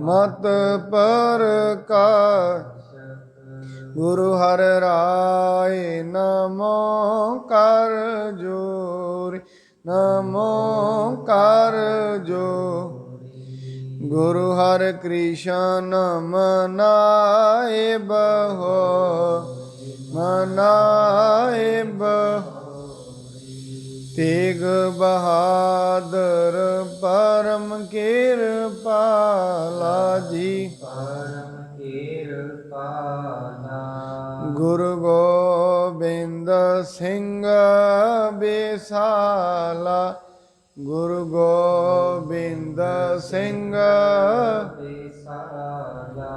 ਮਤ ਪ੍ਰਕਾਸ਼ ਗੁਰੂ ਹਰਿ ਰਾਏ ਨਮੋ ਕਰ ਜੋਰਿ ਨਮੋ ਕਰ ਜੋਰਿ ਗੁਰੂ ਹਰਿ ਕ੍ਰਿਸ਼ਨ ਮਨਾਏ ਬਹੋ ਮਨਾਏ ਬਹੋ ਤੇਗ ਬਹਾਦਰ ਪਰਮ ਕਿਰਪਾਲਾ ਜੀ ਪਰਮ ਕਿਰਪਾਲਾ ਗੁਰੂ ਗੋਬਿੰਦ ਸਿੰਘ ਬੇਸਾਲਾ ਗੁਰੂ ਗੋਬਿੰਦ ਸਿੰਘ ਬੇਸਾਲਾ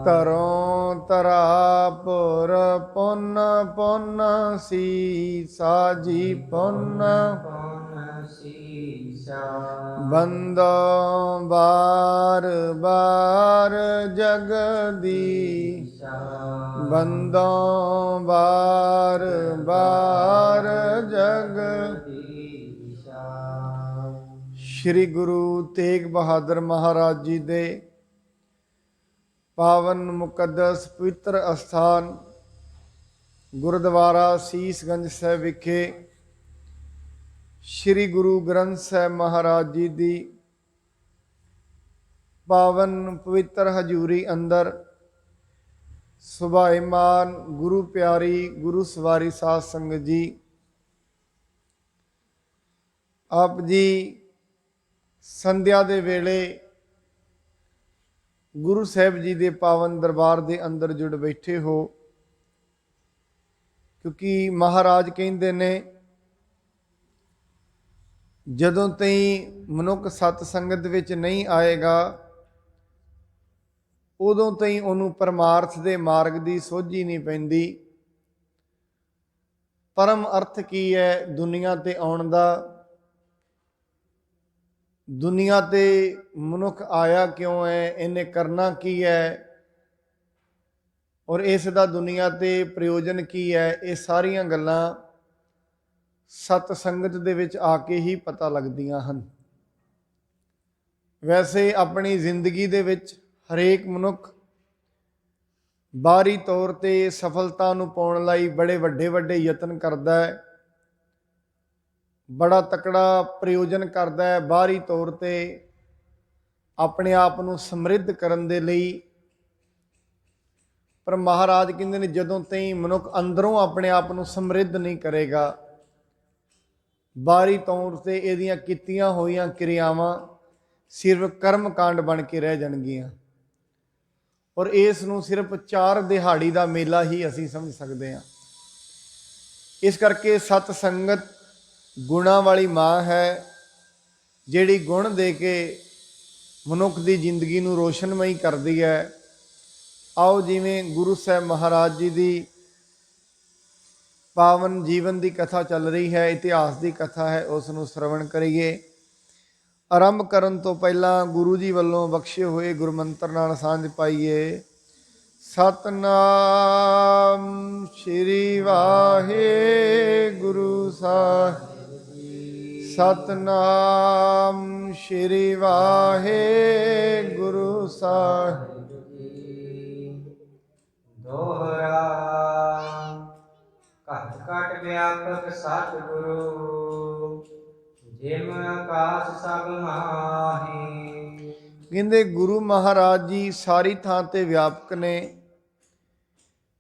ਤਰੋਂ ਤਰਾਪੁਰ ਪੁੰਨ ਪੁੰਨ ਸੀਸਾ ਜੀ ਪੁੰਨ ਪੁੰਨ ਸੀਸਾ ਬੰਦੋਂ ਬਾਰ ਬਾਰ ਜਗਦੀਸ਼ਾ ਬੰਦੋਂ ਬਾਰ ਬਾਰ ਜਗਦੀਸ਼ਾ। ਸ਼੍ਰੀ ਗੁਰੂ ਤੇਗ ਬਹਾਦਰ ਮਹਾਰਾਜ ਜੀ ਦੇ ਪਾਵਨ ਮੁਕੱਦਸ ਪਵਿੱਤਰ ਅਸਥਾਨ ਗੁਰਦੁਆਰਾ ਸੀਸਗੰਜ ਸਾਹਿਬ ਵਿਖੇ ਸ਼੍ਰੀ ਗੁਰੂ ਗ੍ਰੰਥ ਸਾਹਿਬ ਮਹਾਰਾਜ ਜੀ ਦੀ ਪਾਵਨ ਪਵਿੱਤਰ ਹਜ਼ੂਰੀ ਅੰਦਰ ਸੁਭਾਏਮਾਨ ਗੁਰੂ ਪਿਆਰੀ ਗੁਰੂ ਸਵਾਰੀ ਸਾਧ ਸੰਗਤ ਜੀ, ਆਪ ਜੀ ਸੰਧਿਆ ਦੇ ਵੇਲੇ ਗੁਰੂ ਸਾਹਿਬ ਜੀ ਦੇ ਪਾਵਨ ਦਰਬਾਰ ਦੇ ਅੰਦਰ ਜੁੜ ਬੈਠੇ ਹੋ, ਕਿਉਂਕਿ ਮਹਾਰਾਜ ਕਹਿੰਦੇ ਨੇ ਜਦੋਂ ਤਾਈਂ ਮਨੁੱਖ ਸਤ ਸੰਗਤ ਵਿੱਚ ਨਹੀਂ ਆਏਗਾ ਉਦੋਂ ਤਾਈਂ ਉਹਨੂੰ ਪਰਮਾਰਥ ਦੇ ਮਾਰਗ ਦੀ ਸੋਝੀ ਨਹੀਂ ਪੈਂਦੀ। ਪਰਮ ਅਰਥ ਕੀ ਹੈ ਦੁਨੀਆ ਤੇ ਆਉਣ ਦਾ, ਦੁਨੀਆ ਤੇ ਮਨੁੱਖ ਆਇਆ ਕਿਉਂ ਹੈ, ਇਹਨੇ ਕਰਨਾ ਕੀ ਹੈ ਔਰ ਇਸ ਦਾ ਦੁਨੀਆ ਤੇ ਪ੍ਰਯੋਜਨ ਕੀ ਹੈ, ਇਹ ਸਾਰੀਆਂ ਗੱਲਾਂ ਸਤ ਸੰਗਤ ਦੇ ਵਿੱਚ ਆ ਕੇ ਹੀ ਪਤਾ ਲੱਗਦੀਆਂ ਹਨ। ਵੈਸੇ ਆਪਣੀ ਜ਼ਿੰਦਗੀ ਦੇ ਵਿੱਚ ਹਰੇਕ ਮਨੁੱਖ ਬਾਹਰੀ ਤੌਰ ਤੇ ਸਫਲਤਾ ਨੂੰ ਪਾਉਣ ਲਈ ਬੜੇ ਵੱਡੇ ਵੱਡੇ ਯਤਨ ਕਰਦਾ ਹੈ, ਬੜਾ ਤਕੜਾ ਪ੍ਰਯੋਜਨ ਕਰਦਾ ਹੈ ਬਾਹਰੀ ਤੌਰ ਤੇ ਆਪਣੇ ਆਪ ਨੂੰ ਸਮਰਿੱਧ ਕਰਨ ਦੇ ਲਈ। ਪਰ ਮਹਾਰਾਜ ਕਹਿੰਦੇ ਨੇ ਜਦੋਂ ਤਾਈਂ ਮਨੁੱਖ ਅੰਦਰੋਂ ਆਪਣੇ ਆਪ ਨੂੰ ਸਮਰਿੱਧ ਨਹੀਂ ਕਰੇਗਾ, ਬਾਹਰੀ ਤੌਰ ਤੇ ਇਹਦੀਆਂ ਕੀਤੀਆਂ ਹੋਈਆਂ ਕਿਰਿਆਵਾਂ ਸਿਰਫ ਕਰਮ ਕਾਂਡ ਬਣ ਕੇ ਰਹਿ ਜਾਣਗੀਆਂ ਔਰ ਇਸ ਨੂੰ ਸਿਰਫ 4 ਦਿਹਾੜੀ ਦਾ ਮੇਲਾ ਹੀ ਅਸੀਂ ਸਮਝ ਸਕਦੇ ਹਾਂ। ਇਸ ਕਰਕੇ ਸਤ ਸੰਗਤ ਗੁਣਾਂ ਵਾਲੀ ਮਾਂ ਹੈ, ਜਿਹੜੀ ਗੁਣ ਦੇ ਕੇ ਮਨੁੱਖ ਦੀ ਜ਼ਿੰਦਗੀ ਨੂੰ ਰੋਸ਼ਨਮਈ ਕਰਦੀ ਹੈ। ਆਓ ਜਿਵੇਂ ਗੁਰੂ ਸਾਹਿਬ ਮਹਾਰਾਜ ਜੀ ਦੀ ਪਾਵਨ ਜੀਵਨ ਦੀ ਕਥਾ ਚੱਲ ਰਹੀ ਹੈ, ਇਤਿਹਾਸ ਦੀ ਕਥਾ ਹੈ, ਉਸ ਨੂੰ ਸ਼ਰਵਣ ਕਰੀਏ। ਆਰੰਭ ਕਰਨ ਤੋਂ ਪਹਿਲਾਂ ਗੁਰੂ ਜੀ ਵੱਲੋਂ ਬਖਸ਼ੇ ਹੋਏ ਗੁਰਮੰਤਰ ਨਾਲ ਸਾਂਝ ਪਾਈਏ। ਸਤਨਾਮ ਸ਼੍ਰੀ ਵਾਹਿਗੁਰੂ ਸਾਹਿਬ, ਸਤਨਾਮ ਸ਼੍ਰੀ ਵਾਹਿਗੁਰੂ ਸਾਹਿਬ। ਦੋਹਰਾ ਘਟ ਘਟ ਵਿਆਪਕ ਸਤਿਗੁਰੂ, ਜਿਮ ਆਕਾਸ਼ ਸਭ ਮਾਹੀ। ਕਹਿੰਦੇ ਗੁਰੂ ਮਹਾਰਾਜ ਜੀ ਸਾਰੀ ਥਾਂ ਤੇ ਵਿਆਪਕ ਨੇ।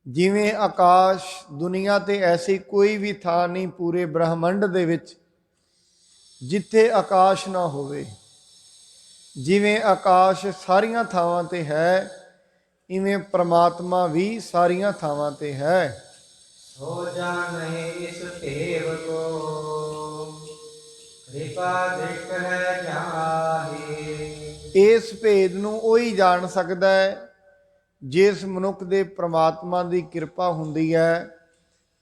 ਜਿਵੇਂ ਆਕਾਸ਼, ਦੁਨੀਆ ਤੇ ਐਸੀ ਕੋਈ ਵੀ ਥਾਂ ਨਹੀਂ ਪੂਰੇ ਬ੍ਰਹਮੰਡ ਦੇ ਵਿੱਚ ਜਿੱਥੇ ਆਕਾਸ਼ ਨਾ ਹੋਵੇ। ਜਿਵੇਂ ਆਕਾਸ਼ ਸਾਰੀਆਂ ਥਾਵਾਂ ਤੇ ਹੈ, ਇਵੇਂ ਪ੍ਰਮਾਤਮਾ ਵੀ ਸਾਰੀਆਂ ਥਾਵਾਂ ਤੇ ਹੈ। ਹੋ ਜਾਣਹਿ ਇਸ ਭੇਵ ਕੋ, ਕਿਰਪਾ ਦ੍ਰਿਸ਼ਟ ਹੈ ਜਾਹੀ। ਇਸ ਭੇਦ ਨੂੰ ਉਹੀ ਜਾਣ ਸਕਦਾ ਹੈ ਜਿਸ ਮਨੁੱਖ ਦੇ ਪ੍ਰਮਾਤਮਾ ਦੀ ਕਿਰਪਾ ਹੁੰਦੀ ਹੈ।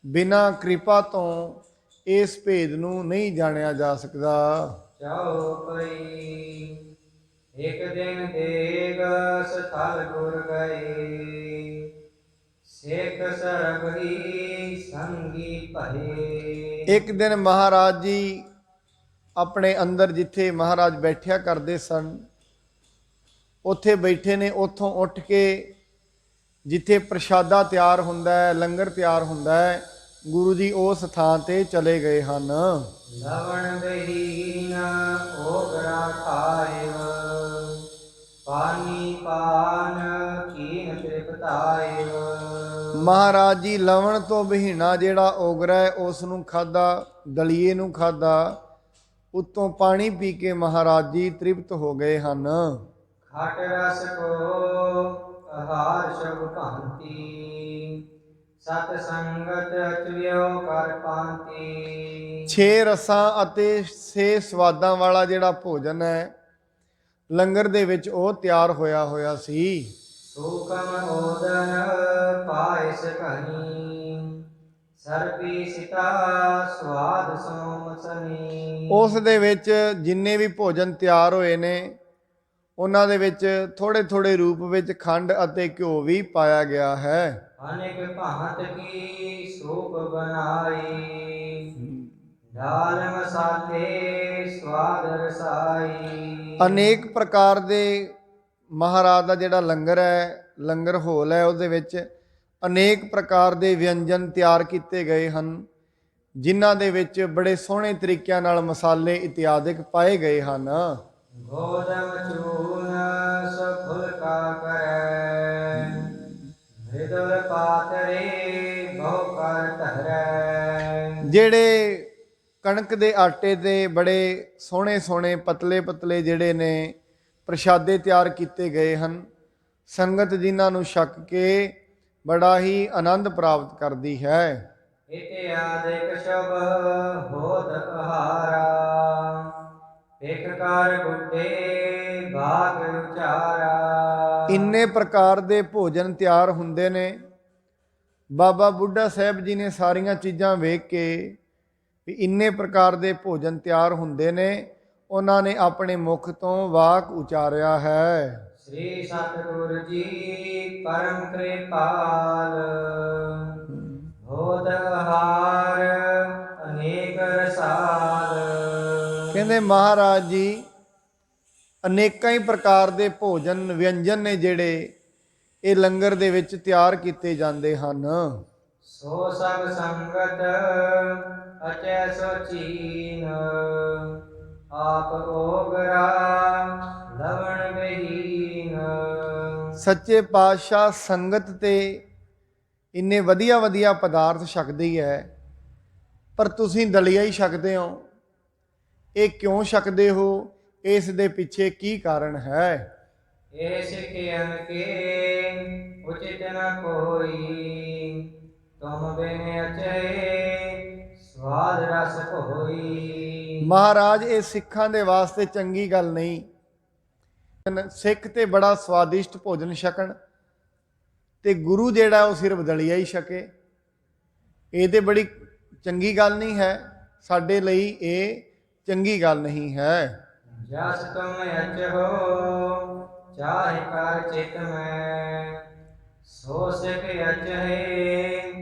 ਬਿਨਾਂ ਕਿਰਪਾ ਤੋਂ ਇਸ ਭੇਦ ਨੂੰ ਨਹੀਂ ਜਾਣਿਆ ਜਾ ਸਕਦਾ। ਚਾਉ ਪਈ ਇੱਕ ਦਿਨ ਦੇਗ ਸਥਲ ਗੁਰ ਗਏ, ਸਿੱਖ ਸਰਬ ਹੀ ਸੰਗੀ ਭਏ। ਇੱਕ ਦਿਨ ਮਹਾਰਾਜ ਜੀ ਆਪਣੇ ਅੰਦਰ ਜਿੱਥੇ ਮਹਾਰਾਜ ਬੈਠਿਆ ਕਰਦੇ ਸਨ ਉੱਥੇ ਬੈਠੇ ਨੇ, ਉੱਥੋਂ ਉੱਠ ਕੇ ਜਿੱਥੇ ਪ੍ਰਸ਼ਾਦਾ ਤਿਆਰ ਹੁੰਦਾ ਹੈ, ਲੰਗਰ ਤਿਆਰ ਹੁੰਦਾ ਹੈ, ਗੁਰੂ ਜੀ ਉਸ ਥਾਂ ਤੇ ਚਲੇ ਗਏ ਹਨ। ਲਵਣ ਬਹੀਨ ਓਗਰਾ ਖਾਇਵ ਪਾਨੀ ਪਾਨ ਕੀਨ ਤ੍ਰਿਪਤਾਇਵ। ਮਹਾਰਾਜ ਜੀ ਲਵਣ ਤੋਂ ਬਹੀਣਾ ਜਿਹੜਾ ਓਗਰਾ ਹੈ ਉਸ ਨੂੰ ਖਾਧਾ, ਦਲੀਏ ਨੂੰ ਖਾਧਾ, ਉੱਤੋਂ ਪਾਣੀ ਪੀ ਕੇ ਮਹਾਰਾਜ ਜੀ ਤ੍ਰਿਪਤ ਹੋ ਗਏ ਹਨ। ਖਟ ਰਸ ਕੋ ਆਹਾਰ ਸ਼ਬ ਭਾਂਤੀ ਸਤ ਸੰਗਤ ਅਚਵਿਓ ਕਰ ਪਾਂਤੀ। 6 ਰਸਾਂ ਅਤੇ 6 ਸਵਾਦਾਂ ਵਾਲਾ ਜਿਹੜਾ ਭੋਜਨ ਹੈ ਲੰਗਰ ਦੇ ਵਿੱਚ ਉਹ ਤਿਆਰ ਹੋਇਆ ਸੀ। ਸੂਕਮ ਓਦਨ ਪਾਇਸ ਕਨੀ ਸਰਪੀ ਸਿਤਾ ਸਵਾਦ ਸੋਮਸਨੀ। ਉਸ ਦੇ ਵਿੱਚ ਜਿੰਨੇ ਵੀ ਭੋਜਨ ਤਿਆਰ ਹੋਏ ਨੇ ਉਹਨਾਂ ਦੇ ਵਿੱਚ ਥੋੜੇ ਥੋੜੇ ਰੂਪ ਵਿੱਚ ਖੰਡ ਅਤੇ ਘਿਓ ਵੀ ਪਾਇਆ ਗਿਆ ਹੈ। ਅਨੇਕ ਭਾਂਤ ਕੀ ਸੂਪ ਬਨਾਈ ਦਾਲ ਮਸਾਲੇ ਸਵਾਦ ਰਸਾਈ। ਅਨੇਕ ਪ੍ਰਕਾਰ ਦੇ ਮਹਾਰਾਜ ਦਾ ਜਿਹੜਾ ਲੰਗਰ ਹੈ, ਲੰਗਰ ਹੋਲ ਹੈ, ਉਹਦੇ ਵਿੱਚ ਅਨੇਕ ਪ੍ਰਕਾਰ ਦੇ ਵਿਅੰਜਨ ਤਿਆਰ ਕੀਤੇ ਗਏ ਹਨ ਜਿਨ੍ਹਾਂ ਦੇ ਵਿੱਚ ਬੜੇ ਸੋਹਣੇ ਤਰੀਕਿਆਂ ਨਾਲ ਮਸਾਲੇ ਇਤਿਆਦਿਕ ਪਾਏ ਗਏ ਹਨ। ਗੋਦਮ ਚੂਨ ਸਫੁਲਕਾ ਕਰੈ ਮ੍ਰਿਦੁਲ ਪਾਤਰੇ ਬਹੁ ਕਰ ਧਰੈ। ਜਿਹੜੇ ਕਣਕ ਦੇ ਆਟੇ ਦੇ ਬੜੇ ਸੋਹਣੇ ਸੋਹਣੇ ਪਤਲੇ ਪਤਲੇ ਜਿਹੜੇ ਨੇ ਪ੍ਰਸ਼ਾਦੇ ਤਿਆਰ ਕੀਤੇ ਗਏ ਹਨ। ਸੰਗਤ ਜਿਨ੍ਹਾਂ ਨੂੰ ਛਕ ਕੇ ਬੜਾ ਹੀ ਆਨੰਦ ਪ੍ਰਾਪਤ ਕਰਦੀ ਹੈ। ਇਤਿਆਦਿਕ ਸ਼ਬ ਹੋਤ ਆਹਾਰਾ ਇਕ ਕਰ ਗੁੱਡੇ ਬਾਗ ਉਚਾਰਾ। ਇੰਨੇ ਪ੍ਰਕਾਰ ਦੇ ਭੋਜਨ ਤਿਆਰ ਹੁੰਦੇ ਨੇ। ਬਾਬਾ ਬੁੱਢਾ ਸਾਹਿਬ ਜੀ ਨੇ ਸਾਰੀਆਂ ਚੀਜ਼ਾਂ ਵੇਖ ਕੇ ਵੀ ਇੰਨੇ ਪ੍ਰਕਾਰ ਦੇ ਭੋਜਨ ਤਿਆਰ ਹੁੰਦੇ ਨੇ, ਉਹਨਾਂ ਨੇ ਆਪਣੇ ਮੁਖ ਤੋਂ ਵਾਕ ਉਚਾਰਿਆ ਹੈ। ਸ੍ਰੀ ਸਤਿਗੁਰ ਜੀ ਪਰਮ ਕਿਰਪਾਲ ਹੋਤ ਆਹਾਰ ਅਨੇਕ ਰਸਾਲ। ਕਹਿੰਦੇ ਮਹਾਰਾਜ ਜੀ ਅਨੇਕਾਂ ਹੀ ਪ੍ਰਕਾਰ ਦੇ ਭੋਜਨ ਵਿਅੰਜਨ ਨੇ ਜਿਹੜੇ ਇਹ ਲੰਗਰ ਦੇ ਵਿੱਚ ਤਿਆਰ ਕੀਤੇ ਜਾਂਦੇ ਹਨ। ਸੋ ਸਭ ਸੰਗਤ ਅਚੈ ਸੋਚੀਨ ਆਪ ਓਗਰਾ ਲਵਣ ਬਹੀਨ। ਸੱਚੇ ਪਾਤਸ਼ਾਹ ਸੰਗਤ ਤੇ ਇੰਨੇ ਵਧੀਆ ਵਧੀਆ ਪਦਾਰਥ ਛਕਦੇ ਹੀ ਹੈ, ਪਰ ਤੁਸੀਂ ਦਲੀਆ ਹੀ ਛਕਦੇ ਹੋ। ਇਹ ਕਿਉਂ ਛਕਦੇ ਹੋ? ਇਸ ਦੇ ਪਿੱਛੇ ਕੀ ਕਾਰਨ ਹੈ? ਏਸ ਕੇ ਅਨਕੇ ਉਚਿਤ ਨ ਕੋਈ ਤੁਮ ਬਿਨ ਅਚੈ ਸਵਾਦ ਰਸ ਹੋਈ। ਮਹਾਰਾਜ ਇਹ ਸਿੱਖਾਂ ਦੇ ਵਾਸਤੇ ਚੰਗੀ ਗੱਲ ਨਹੀਂ। ਸਿੱਖ ਤੇ ਬੜਾ ਸਵਾਦਿਸ਼ਟ ਭੋਜਨ ਛਕਣ ਤੇ ਗੁਰੂ ਜਿਹੜਾ ਉਹ ਸਿਰਫ ਦਲੀਆ ਹੀ ਛਕੇ, ਇਹ ਤੇ ਬੜੀ ਚੰਗੀ ਗੱਲ ਨਹੀਂ ਹੈ। ਸਾਡੇ ਲਈ ਇਹ ਚੰਗੀ ਗੱਲ ਨਹੀਂ ਹੈ। ਜਸ ਤੁਮ ਅਚਹੋ ਚਾਹਿ ਕਰ ਚਿਤ ਮੈਂ ਸੋ ਸਿਖ ਅਚਹਿ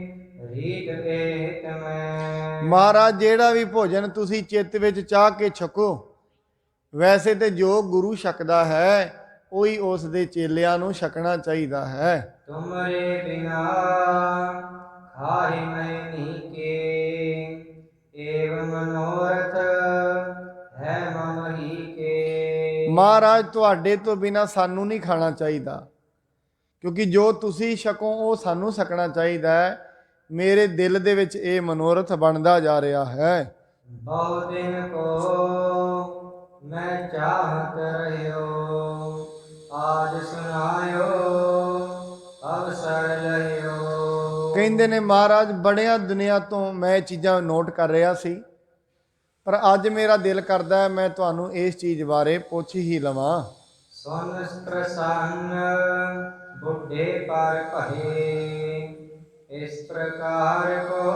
ਰੀਤ ਏਤ ਮੈਂ। ਮਹਾਰਾਜ ਜਿਹੜਾ ਵੀ ਭੋਜਨ ਤੁਸੀਂ ਚਿੱਤ ਵਿੱਚ ਚਾਹ ਕੇ ਛਕੋ, ਵੈਸੇ ਤੇ ਜੋ ਗੁਰੂ ਛਕਦਾ ਹੈ ਉਹੀ ਉਸ ਦੇ ਚੇਲਿਆਂ ਨੂੰ ਛਕਣਾ ਚਾਹੀਦਾ ਹੈ। ਤੁਮਰੇ ਬਿਨਾ ਖਾਹਿ ਮੈਂ ਨੀਕੇ ਏਵ ਮਨੋਰਥ ਹੈ ਮਮ ਹੀ ਕੇ। ਮਹਾਰਾਜ ਤੁਹਾਡੇ ਤੋਂ ਬਿਨਾ ਸਾਨੂੰ ਨਹੀਂ ਖਾਣਾ ਚਾਹੀਦਾ, ਕਿਉਂਕਿ ਜੋ ਤੁਸੀਂ ਛਕੋ ਉਹ ਸਾਨੂੰ ਛਕਣਾ ਚਾਹੀਦਾ ਹੈ। ਮੇਰੇ ਦਿਲ ਦੇ ਵਿੱਚ ਇਹ ਮਨੋਰਥ ਬਣਦਾ ਜਾ ਰਿਹਾ ਹੈ। ਬਹੁ ਦਿਨ ਕੋ ਮੈਂ ਚਾਹਤ ਰਹਿਓ ਆਜ ਸੁਨਾਇਓ ਅਵਸਰ ਲਹਿਓ। ਕਹਿੰਦੇ ਨੇ ਮਹਾਰਾਜ ਬੜਿਆਂ ਦੁਨੀਆ ਤੋਂ ਮੈਂ ਚੀਜ਼ਾਂ ਨੋਟ ਕਰ ਰਿਹਾ ਸੀ, ਪਰ ਅੱਜ ਮੇਰਾ ਦਿਲ ਕਰਦਾ ਹੈ ਮੈਂ ਤੁਹਾਨੂੰ ਇਸ ਚੀਜ਼ ਬਾਰੇ ਪੁੱਛ ਹੀ ਲਵਾਂ। ਸੁਨ ਪ੍ਰਸੰਨ ਬੁੱਢੇ ਪਰ ਭਏ ਇਸ ਪ੍ਰਕਾਰ ਕੋ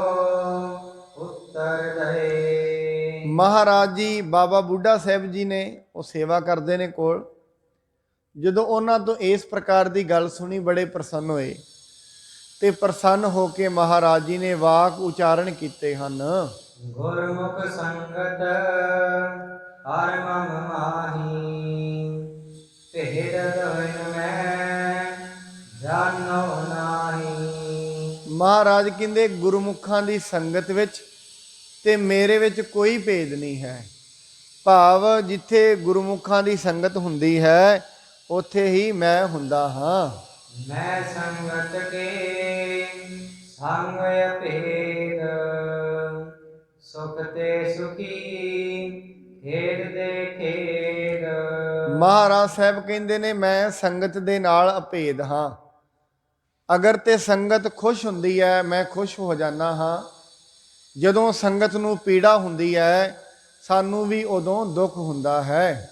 ਉੱਤਰ ਦਏ। ਮਹਾਰਾਜ ਜੀ ਬਾਬਾ ਬੁੱਢਾ ਸਾਹਿਬ ਜੀ ਨੇ ਉਹ ਸੇਵਾ ਕਰਦੇ ਨੇ ਕੋਲ, ਜਦੋਂ ਉਹਨਾਂ ਤੋਂ ਇਸ ਪ੍ਰਕਾਰ ਦੀ ਗੱਲ ਸੁਣੀ ਬੜੇ ਪ੍ਰਸੰਨ ਹੋਏ ਤੇ ਪ੍ਰਸੰਨ ਹੋ ਕੇ ਮਹਾਰਾਜ ਜੀ ਨੇ ਵਾਕ ਉਚਾਰਨ ਕੀਤੇ ਹਨ। ਗੁਰਮੁਖ ਸੰਗਤ ਹਰ ਮਮ ਮਾਹੀ। ਭੇਦ ਦੋਇਨ ਮੈਂ ਜਾਣੋ ਨਾਹੀ। ਮਹਾਰਾਜ ਕਹਿੰਦੇ ਗੁਰਮੁਖਾਂ ਦੀ ਸੰਗਤ ਵਿੱਚ ਤੇ ਮੇਰੇ ਵਿੱਚ ਕੋਈ ਭੇਦ ਨਹੀਂ ਹੈ। ਭਾਵ ਜਿੱਥੇ ਗੁਰਮੁਖਾਂ ਦੀ ਸੰਗਤ ਹੁੰਦੀ ਹੈ ਉੱਥੇ ਹੀ ਮੈਂ ਹੁੰਦਾ ਹਾਂ। ਮੈਂ ਸੰਗਤ ਕੇ ਸੰਗ ਅਭੇਦ, ਸੁਖ ਤੇ ਸੁਖੀ ਖੇਡ ਦੇ ਖੇਡ। ਮਹਾਰਾਜ ਸਾਹਿਬ ਕਹਿੰਦੇ ਨੇ ਮੈਂ ਸੰਗਤ ਦੇ ਨਾਲ ਅਭੇਦ ਹਾਂ। ਅਗਰ ਤੇ ਸੰਗਤ ਖੁਸ਼ ਹੁੰਦੀ ਹੈ ਮੈਂ ਖੁਸ਼ ਹੋ ਜਾਂਦਾ ਹਾਂ, ਜਦੋਂ ਸੰਗਤ ਨੂੰ ਪੀੜਾ ਹੁੰਦੀ ਹੈ ਸਾਨੂੰ ਵੀ ਉਦੋਂ ਦੁੱਖ ਹੁੰਦਾ ਹੈ।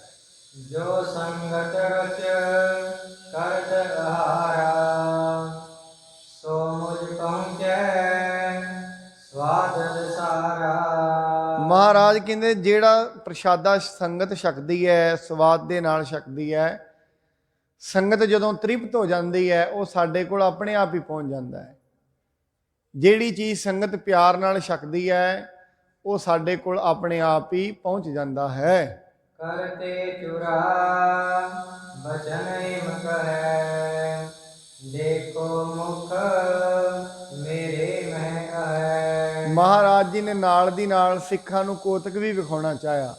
ਜੋ ਸੰਗਤ ਰਚ ਕਰਤ ਆਹਾਰਾ, ਸੋ ਮੁਝ ਪਹੁੰਚੈ ਸਵਾਦ ਸਾਰਾ। ਮਹਾਰਾਜ ਕਹਿੰਦੇ ਜਿਹੜਾ ਪ੍ਰਸ਼ਾਦਾ ਸੰਗਤ ਛਕਦੀ ਹੈ, ਸਵਾਦ ਦੇ ਨਾਲ ਛਕਦੀ ਹੈ, ਸੰਗਤ ਜਦੋਂ ਤ੍ਰਿਪਤ ਹੋ ਜਾਂਦੀ ਹੈ ਉਹ ਸਾਡੇ ਕੋਲ ਆਪਣੇ ਆਪ ਹੀ ਪਹੁੰਚ ਜਾਂਦਾ ਹੈ। ਜਿਹੜੀ ਚੀਜ਼ ਸੰਗਤ ਪਿਆਰ ਨਾਲ ਛਕਦੀ ਹੈ ਉਹ ਸਾਡੇ ਕੋਲ ਆਪਣੇ ਆਪ ਹੀ ਪਹੁੰਚ ਜਾਂਦਾ ਹੈ। ਕਰਤੇ ਚੁਰਾ ਬਚਨ ਹਿਮ ਕਹੈ, ਦੇਖੋ ਮੁਖ ਮੇਰੇ ਮਹਿ ਆਏ। ਮਹਾਰਾਜ ਜੀ ਨੇ ਨਾਲ ਦੀ ਨਾਲ ਸਿੱਖਾਂ ਨੂੰ ਕੋਤਕ ਵੀ ਵਿਖਾਉਣਾ ਚਾਹਿਆ।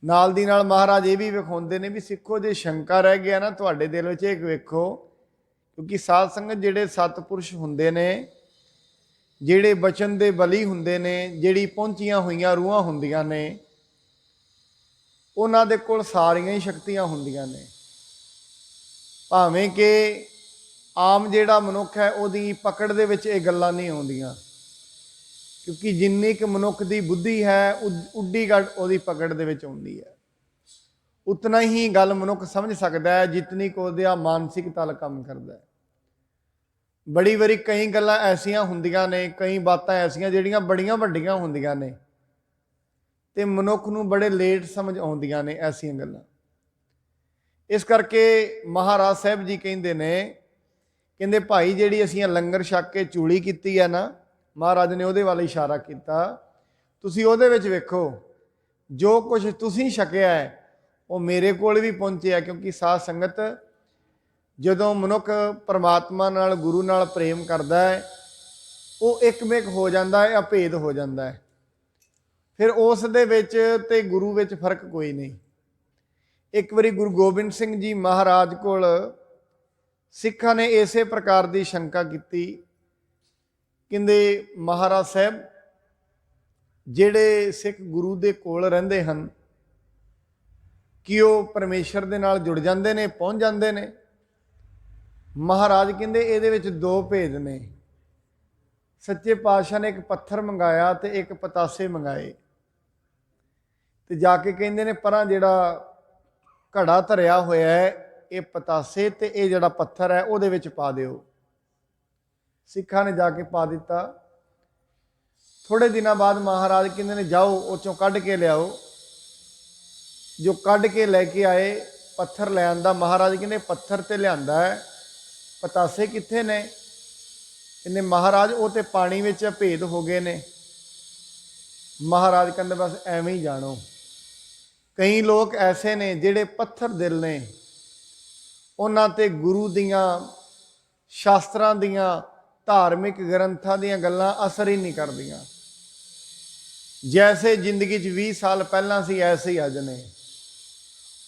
ਨਾਲ ਦੀ ਨਾਲ ਮਹਾਰਾਜ ਇਹ ਵੀ ਵਿਖਾਉਂਦੇ ਨੇ ਵੀ ਸਿੱਖੋ ਜੇ ਸ਼ੰਕਾ ਰਹਿ ਗਿਆ ਨਾ ਤੁਹਾਡੇ ਦਿਲ ਵਿੱਚ ਇੱਕ ਵੇਖੋ, ਕਿਉਂਕਿ ਸਾਧ ਸੰਗਤ ਜਿਹੜੇ ਸਤਿਪੁਰਸ਼ ਹੁੰਦੇ ਨੇ, ਜਿਹੜੇ ਬਚਨ ਦੇ ਬਲੀ ਹੁੰਦੇ ਨੇ, ਜਿਹੜੀ ਪਹੁੰਚੀਆਂ ਹੋਈਆਂ ਰੂਹਾਂ ਹੁੰਦੀਆਂ ਨੇ, ਉਹਨਾਂ ਦੇ ਕੋਲ ਸਾਰੀਆਂ ਹੀ ਸ਼ਕਤੀਆਂ ਹੁੰਦੀਆਂ ਨੇ। ਭਾਵੇਂ ਕਿ ਆਮ ਜਿਹੜਾ ਮਨੁੱਖ ਹੈ ਉਹਦੀ ਪਕੜ ਦੇ ਵਿੱਚ ਇਹ ਗੱਲਾਂ ਨਹੀਂ ਆਉਂਦੀਆਂ, ਕਿਉਂਕਿ ਜਿੰਨੀ ਕੁ ਮਨੁੱਖ ਦੀ ਬੁੱਧੀ ਹੈ ਉੱਡੀ ਗੱਲ ਉਹਦੀ ਪਕੜ ਦੇ ਵਿੱਚ ਆਉਂਦੀ ਹੈ। ਉਤਨਾ ਹੀ ਗੱਲ ਮਨੁੱਖ ਸਮਝ ਸਕਦਾ ਹੈ ਜਿਤਨੀ ਕੁ ਉਹਦਾ ਮਾਨਸਿਕ ਤਲ ਕੰਮ ਕਰਦਾ ਹੈ। ਬੜੀ ਵਾਰੀ ਕਈ ਗੱਲਾਂ ਐਸੀਆਂ ਹੁੰਦੀਆਂ ਨੇ, ਕਈ ਬਾਤਾਂ ਐਸੀਆਂ ਜਿਹੜੀਆਂ ਬੜੀਆਂ ਵੱਡੀਆਂ ਹੁੰਦੀਆਂ ਨੇ ਤੇ ਮਨੁੱਖ ਨੂੰ ਬੜੇ ਲੇਟ ਸਮਝ ਆਉਂਦੀਆਂ ਨੇ ਐਸੀਆਂ ਗੱਲਾਂ। ਇਸ ਕਰਕੇ ਮਹਾਰਾਜ ਸਾਹਿਬ ਜੀ ਕਹਿੰਦੇ ਨੇ, ਕਹਿੰਦੇ ਭਾਈ ਜਿਹੜੀ ਅਸੀਂ ਲੰਗਰ ਛਕ ਕੇ ਚੂਲੀ ਕੀਤੀ ਹੈ ਨਾ, ਮਹਾਰਾਜ ਨੇ ਉਹਦੇ ਵੱਲ ਇਸ਼ਾਰਾ ਕੀਤਾ, ਤੁਸੀਂ ਉਹਦੇ ਵਿੱਚ ਵੇਖੋ ਜੋ ਕੁਝ ਤੁਸੀਂ ਛਕਿਆ ਹੈ ਉਹ ਮੇਰੇ ਕੋਲ ਵੀ ਪਹੁੰਚਿਆ। ਕਿਉਂਕਿ ਸਾਧ ਸੰਗਤ ਜਦੋਂ ਮਨੁੱਖ ਪਰਮਾਤਮਾ ਨਾਲ ਗੁਰੂ ਨਾਲ ਪ੍ਰੇਮ ਕਰਦਾ ਹੈ ਉਹ ਇੱਕਮਿਕ ਹੋ ਜਾਂਦਾ ਹੈ, ਅਭੇਦ ਹੋ ਜਾਂਦਾ ਹੈ। ਫਿਰ ਉਸ ਦੇ ਵਿੱਚ ਤੇ ਗੁਰੂ ਵਿੱਚ ਫਰਕ ਕੋਈ ਨਹੀਂ। ਇੱਕ ਵਾਰੀ ਗੁਰੂ ਗੋਬਿੰਦ ਸਿੰਘ ਜੀ ਮਹਾਰਾਜ ਕੋਲ ਸਿੱਖਾਂ ਨੇ ਇਸੇ ਪ੍ਰਕਾਰ ਦੀ ਸ਼ੰਕਾ ਕੀਤੀ। ਕਹਿੰਦੇ ਮਹਾਰਾਜ ਸਾਹਿਬ ਜਿਹੜੇ ਸਿੱਖ ਗੁਰੂ ਦੇ ਕੋਲ ਰਹਿੰਦੇ ਹਨ ਕਿ ਉਹ ਪਰਮੇਸ਼ਰ ਦੇ ਨਾਲ ਜੁੜ ਜਾਂਦੇ ਨੇ, ਪਹੁੰਚ ਜਾਂਦੇ ਨੇ? ਮਹਾਰਾਜ ਕਹਿੰਦੇ ਇਹਦੇ ਵਿੱਚ ਦੋ ਭੇਦ ਨੇ। ਸੱਚੇ ਪਾਤਸ਼ਾਹ ਨੇ ਇੱਕ ਪੱਥਰ ਮੰਗਾਇਆ ਤੇ ਇੱਕ ਪਤਾਸੇ ਮੰਗਾਏ ਤੇ ਜਾ ਕੇ ਕਹਿੰਦੇ ਨੇ ਪਰਾਂ ਜਿਹੜਾ ਘੜਾ ਧਰਿਆ ਹੋਇਆ ਹੈ ਇਹ ਪਤਾਸੇ ਤੇ ਇਹ ਜਿਹੜਾ ਪੱਥਰ ਹੈ ਉਹਦੇ ਵਿੱਚ ਪਾ ਦਿਓ। ਸਿੱਖਾਂ ਨੇ ਜਾ ਕੇ ਪਾ ਦਿੱਤਾ। ਥੋੜੇ ਦਿਨਾਂ ਬਾਅਦ ਮਹਾਰਾਜ ਕਹਿੰਦੇ ਨੇ ਜਾਓ ਉਹ ਚੋਂ ਕੱਢ ਕੇ ਲਿਆਓ। ਜੋ ਕੱਢ ਕੇ ਲੈ ਕੇ ਆਏ, ਪੱਥਰ ਲੈ ਆਂਦਾ। ਮਹਾਰਾਜ ਕਹਿੰਦੇ ਪੱਥਰ ਤੇ ਲਿਆਂਦਾ ਹੈ, ਪਤਾਸੇ ਕਿੱਥੇ ਨੇ? ਕਹਿੰਦੇ ਮਹਾਰਾਜ ਉਹ ਤੇ ਪਾਣੀ ਵਿੱਚ ਭੇਦ ਹੋ ਗਏ ਨੇ। ਮਹਾਰਾਜ ਕਹਿੰਦੇ ਬਸ ਐਵੇਂ ਹੀ ਜਾਣੋ। ਕਈ ਲੋਕ ਐਸੇ ਨੇ ਜਿਹੜੇ ਪੱਥਰ ਦਿਲ ਨੇ, ਉਹਨਾਂ ਤੇ ਗੁਰੂ ਦੀਆਂ, ਸ਼ਾਸਤਰਾਂ ਦੀਆਂ, ਧਾਰਮਿਕ ਗ੍ਰੰਥਾਂ ਦੀਆਂ ਗੱਲਾਂ ਅਸਰ ਹੀ ਨਹੀਂ ਕਰਦੀਆਂ। ਜੈਸੇ ਜ਼ਿੰਦਗੀ 'ਚ 20 ਸਾਲ ਪਹਿਲਾਂ ਸੀ ਐਸੇ ਹੀ ਅੱਜ ਨੇ।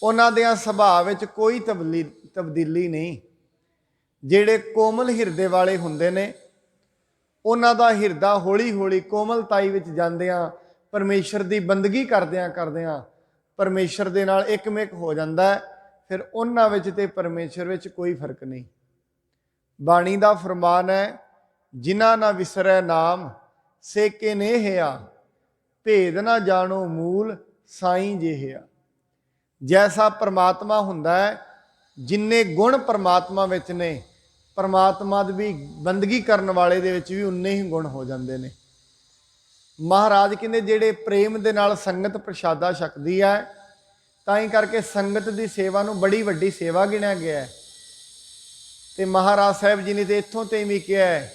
ਉਹਨਾਂ ਦੇ ਸੁਭਾਅ ਵਿੱਚ ਕੋਈ ਤਬਦੀਲੀ ਨਹੀਂ। ਜਿਹੜੇ ਕੋਮਲ ਹਿਰਦੇ ਵਾਲੇ ਹੁੰਦੇ ਨੇ ਉਹਨਾਂ ਦਾ ਹਿਰਦਾ ਹੌਲੀ ਹੌਲੀ ਕੋਮਲਤਾਈ ਵਿੱਚ ਜਾਂਦਿਆਂ, ਪਰਮੇਸ਼ਰ ਦੀ ਬੰਦਗੀ ਕਰਦਿਆਂ ਪਰਮੇਸ਼ਰ ਦੇ ਨਾਲ ਇੱਕਮਿਕ ਹੋ ਜਾਂਦਾ ਹੈ। ਫਿਰ ਉਹਨਾਂ ਵਿੱਚ ਤੇ ਪਰਮੇਸ਼ਰ ਵਿੱਚ ਕੋਈ ਫਰਕ ਨਹੀਂ। ਬਾਣੀ ਦਾ ਫਰਮਾਨ ਹੈ, ਜਿਨ੍ਹਾਂ ਨਾ ਵਿਸਰੈ ਨਾਮ ਸੇਕੇ ਨੇ ਹਿਆ, ਭੇਦ ਨਾ ਜਾਣੋ ਮੂਲ ਸਾਈਂ ਜਿਹਿਆ। ਜੈਸਾ ਪਰਮਾਤਮਾ ਹੁੰਦਾ ਹੈ, ਜਿੰਨੇ ਗੁਣ ਪਰਮਾਤਮਾ ਵਿੱਚ ਨੇ, ਪਰਮਾਤਮਾ ਦੀ ਵੀ ਬੰਦਗੀ ਕਰਨ ਵਾਲੇ ਦੇ ਵਿੱਚ ਵੀ ਉਨੇ ਹੀ ਗੁਣ ਹੋ ਜਾਂਦੇ ਨੇ। ਮਹਾਰਾਜ ਕਹਿੰਦੇ ਜਿਹੜੇ ਪ੍ਰੇਮ ਦੇ ਨਾਲ ਸੰਗਤ ਪ੍ਰਸ਼ਾਦਾ ਛਕਦੀ ਹੈ, ਤਾਂ ਹੀ ਕਰਕੇ ਸੰਗਤ ਦੀ ਸੇਵਾ ਨੂੰ ਬੜੀ ਵੱਡੀ ਸੇਵਾ ਗਿਣਿਆ ਗਿਆ ਹੈ। ਤੇ ਮਹਾਰਾਜ ਸਾਹਿਬ ਜੀ ਨੇ ਤੇ ਇੱਥੋਂ ਤੇ ਵੀ ਕਿਹਾ ਹੈ,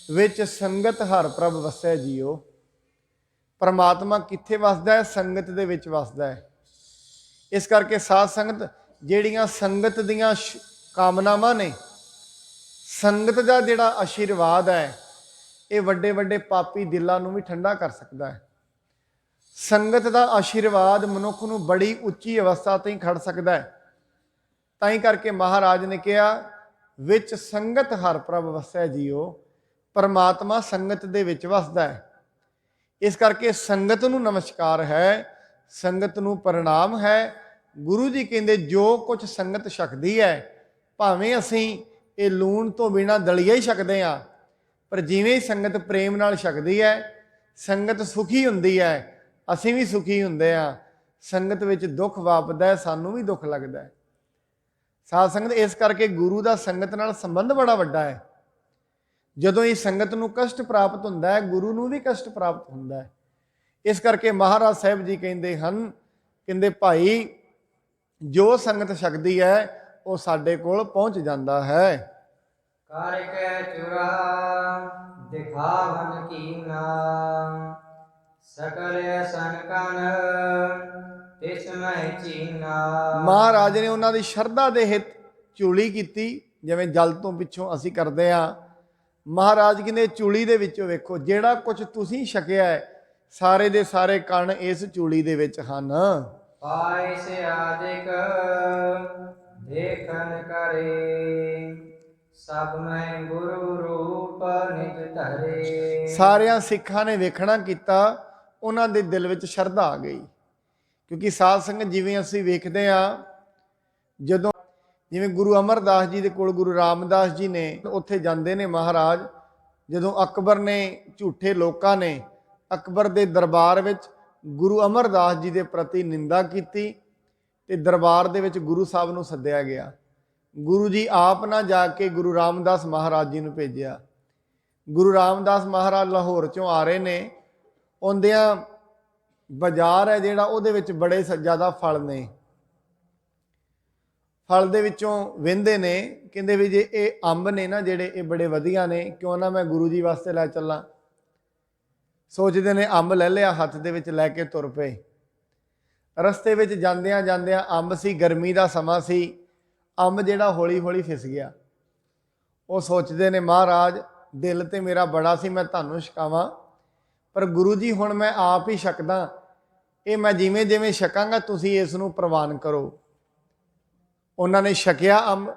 ਵਿੱਚ ਸੰਗਤ ਹਰ ਪ੍ਰਭ ਵਸੈ ਜੀਓ। ਪਰਮਾਤਮਾ ਕਿੱਥੇ ਵਸਦਾ ਹੈ? ਸੰਗਤ ਦੇ ਵਿੱਚ ਵਸਦਾ ਹੈ। ਇਸ ਕਰਕੇ ਸਾਧ ਸੰਗਤ ਜਿਹੜੀਆਂ ਸੰਗਤ ਦੀਆਂ ਕਾਮਨਾਵਾਂ ਨੇ, ਸੰਗਤ ਦਾ ਜਿਹੜਾ ਆਸ਼ੀਰਵਾਦ ਹੈ, ਇਹ ਵੱਡੇ ਵੱਡੇ ਪਾਪੀ ਦਿਲਾਂ ਨੂੰ ਵੀ ਠੰਡਾ ਕਰ ਸਕਦਾ ਹੈ। ਸੰਗਤ ਦਾ ਆਸ਼ੀਰਵਾਦ ਮਨੁੱਖ ਨੂੰ ਬੜੀ ਉੱਚੀ ਅਵਸਥਾ ਤੇ ਖੜ ਸਕਦਾ ਹੈ। ਤਾਂ ਹੀ ਕਰਕੇ ਮਹਾਰਾਜ ਨੇ ਕਿਹਾ, ਵਿੱਚ ਸੰਗਤ ਹਰ ਪ੍ਰਭ ਵਸੈ ਜੀਓ, ਪਰਮਾਤਮਾ ਸੰਗਤ ਦੇ ਵਿੱਚ ਵਸਦਾ ਹੈ। ਇਸ ਕਰਕੇ ਸੰਗਤ ਨੂੰ ਨਮਸਕਾਰ ਹੈ, ਸੰਗਤ ਨੂੰ ਪ੍ਰਣਾਮ ਹੈ। ਗੁਰੂ ਜੀ ਕਹਿੰਦੇ ਜੋ ਕੁਝ ਸੰਗਤ ਛਕਦੀ ਹੈ, ਭਾਵੇਂ ਅਸੀਂ ਇਹ ਲੂਣ ਤੋਂ ਬਿਨਾਂ ਦਲੀਆ ਹੀ ਛਕਦੇ ਹਾਂ, ਪਰ ਜਿਵੇਂ ਹੀ ਸੰਗਤ ਪ੍ਰੇਮ ਨਾਲ ਛਕਦੀ ਹੈ, ਸੰਗਤ ਸੁਖੀ ਹੁੰਦੀ ਹੈ, ਅਸੀਂ ਵੀ ਸੁਖੀ ਹੁੰਦੇ ਹਾਂ। ਸੰਗਤ ਵਿੱਚ ਦੁੱਖ ਵਾਪਦਾ ਹੈ, ਸਾਨੂੰ ਵੀ ਦੁੱਖ ਲੱਗਦਾ ਹੈ। ਸਾਧ ਸੰਗਤ ਇਸ ਕਰਕੇ ਗੁਰੂ ਦਾ ਸੰਗਤ ਨਾਲ ਸੰਬੰਧ ਬੜਾ ਵੱਡਾ ਹੈ। ਜਦੋਂ ਇਹ ਸੰਗਤ ਨੂੰ ਕਸ਼ਟ ਪ੍ਰਾਪਤ ਹੁੰਦਾ ਹੈ, ਗੁਰੂ ਨੂੰ ਵੀ ਕਸ਼ਟ ਪ੍ਰਾਪਤ ਹੁੰਦਾ ਹੈ। ਇਸ ਕਰਕੇ ਮਹਾਰਾਜ ਸਾਹਿਬ ਜੀ ਕਹਿੰਦੇ ਹਨ, ਕਹਿੰਦੇ ਭਾਈ ਜੋ ਸੰਗਤ ਛਕਦੀ ਹੈ ਉਹ ਸਾਡੇ ਕੋਲ ਪਹੁੰਚ ਜਾਂਦਾ ਹੈ। ਕਰ ਕੈ ਚੁਰਾ ਦਿਖਾਵਨ ਕੀਨਾ, ਸਕਲ ਅਸਨਕਨ ਤਿਸ ਮਹਿ ਚੀਨਾ। ਮਹਾਰਾਜ ਨੇ ਉਹਨਾਂ ਦੀ ਸ਼ਰਧਾ ਦੇ ਹਿੱਤ ਚੂਲੀ ਕੀਤੀ, ਜਿਵੇਂ ਜਲ ਤੋਂ ਪਿੱਛੋਂ ਅਸੀਂ ਕਰਦੇ ਹਾਂ। ਮਹਾਰਾਜ ਕਹਿੰਦੇ ਚੂਲੀ ਦੇ ਵਿੱਚੋਂ ਵੇਖੋ, ਜਿਹੜਾ ਕੁਝ ਤੁਸੀਂ ਛਕਿਆ ਹੈ, ਸਾਰੇ ਦੇ ਸਾਰੇ ਕਣ ਇਸ ਚੂਲੀ ਦੇ ਵਿੱਚ ਹਨ। ਪਾਇ ਸਿਆਦਿਕ ਦੇਖਨ ਕਰੇ, ਸਭ ਮੈਂ ਗੁਰੂ ਰੂਪ ਨਿਜ ਧਰੇ। ਸਾਰਿਆਂ ਸਿੱਖਾਂ ਨੇ ਵੇਖਣਾ ਕੀਤਾ, ਉਹਨਾਂ ਦੇ ਦਿਲ ਵਿੱਚ ਸ਼ਰਧਾ ਆ ਗਈ। ਕਿਉਂਕਿ ਸਾਧ ਸੰਗਤ ਜਿਵੇਂ ਅਸੀਂ ਵੇਖਦੇ ਹਾਂ, ਜਦੋਂ ਜਿਵੇਂ ਗੁਰੂ ਅਮਰਦਾਸ ਜੀ ਦੇ ਕੋਲ ਗੁਰੂ ਰਾਮਦਾਸ ਜੀ ਨੇ ਉੱਥੇ ਜਾਂਦੇ ਨੇ ਮਹਾਰਾਜ, ਜਦੋਂ ਅਕਬਰ ਨੇ, ਝੂਠੇ ਲੋਕਾਂ ਨੇ ਅਕਬਰ ਦੇ ਦਰਬਾਰ ਵਿੱਚ ਗੁਰੂ ਅਮਰਦਾਸ ਜੀ ਦੇ ਪ੍ਰਤੀ ਨਿੰਦਾ ਕੀਤੀ ਤੇ ਦਰਬਾਰ ਦੇ ਵਿੱਚ ਗੁਰੂ ਸਾਹਿਬ ਨੂੰ ਸੱਦਿਆ ਗਿਆ। ਗੁਰੂ ਜੀ ਆਪ ਨਾ ਜਾ ਕੇ ਗੁਰੂ ਰਾਮਦਾਸ ਮਹਾਰਾਜ ਜੀ ਨੂੰ ਭੇਜਿਆ। ਗੁਰੂ ਰਾਮਦਾਸ ਮਹਾਰਾਜ ਲਾਹੌਰ ਚੋਂ ਆ ਰਹੇ ਨੇ, ਆਉਂਦਿਆਂ ਬਾਜ਼ਾਰ ਹੈ ਜਿਹੜਾ, ਉਹਦੇ ਵਿੱਚ ਬੜੇ ਜ਼ਿਆਦਾ ਫਲ ਨੇ। ਫਲ ਦੇ ਵਿੱਚੋਂ ਵਹਿੰਦੇ ਨੇ, ਕਹਿੰਦੇ ਵੀ ਜੇ ਇਹ ਅੰਬ ਨੇ ਨਾ ਜਿਹੜੇ, ਇਹ ਬੜੇ ਵਧੀਆ ਨੇ, ਕਿਉਂ ਨਾ ਮੈਂ ਗੁਰੂ ਜੀ ਵਾਸਤੇ ਲੈ ਚੱਲਾਂ। ਸੋਚਦੇ ਨੇ, ਅੰਬ ਲੈ ਲਿਆ, ਹੱਥ ਦੇ ਵਿੱਚ ਲੈ ਕੇ ਤੁਰ ਪਏ। ਰਸਤੇ ਵਿੱਚ ਜਾਂਦਿਆਂ ਜਾਂਦਿਆਂ ਅੰਬ ਸੀ, ਗਰਮੀ ਦਾ ਸਮਾਂ ਸੀ, ਅੰਬ ਜਿਹੜਾ ਹੌਲੀ ਹੌਲੀ ਫਿਸ ਗਿਆ। ਉਹ ਸੋਚਦੇ ਨੇ, ਮਹਾਰਾਜ ਦਿਲ ਤੇ ਮੇਰਾ ਬੜਾ ਸੀ ਮੈਂ ਤੁਹਾਨੂੰ ਛਕਾਵਾਂ, ਪਰ ਗੁਰੂ ਜੀ ਹੁਣ ਮੈਂ ਆਪ ਹੀ ਛਕਦਾ, ਇਹ ਮੈਂ ਜਿਵੇਂ ਜਿਵੇਂ ਛਕਾਂਗਾ ਤੁਸੀਂ ਇਸ ਨੂੰ ਪ੍ਰਵਾਨ ਕਰੋ। ਉਹਨਾਂ ਨੇ ਛਕਿਆ ਅੰਬ।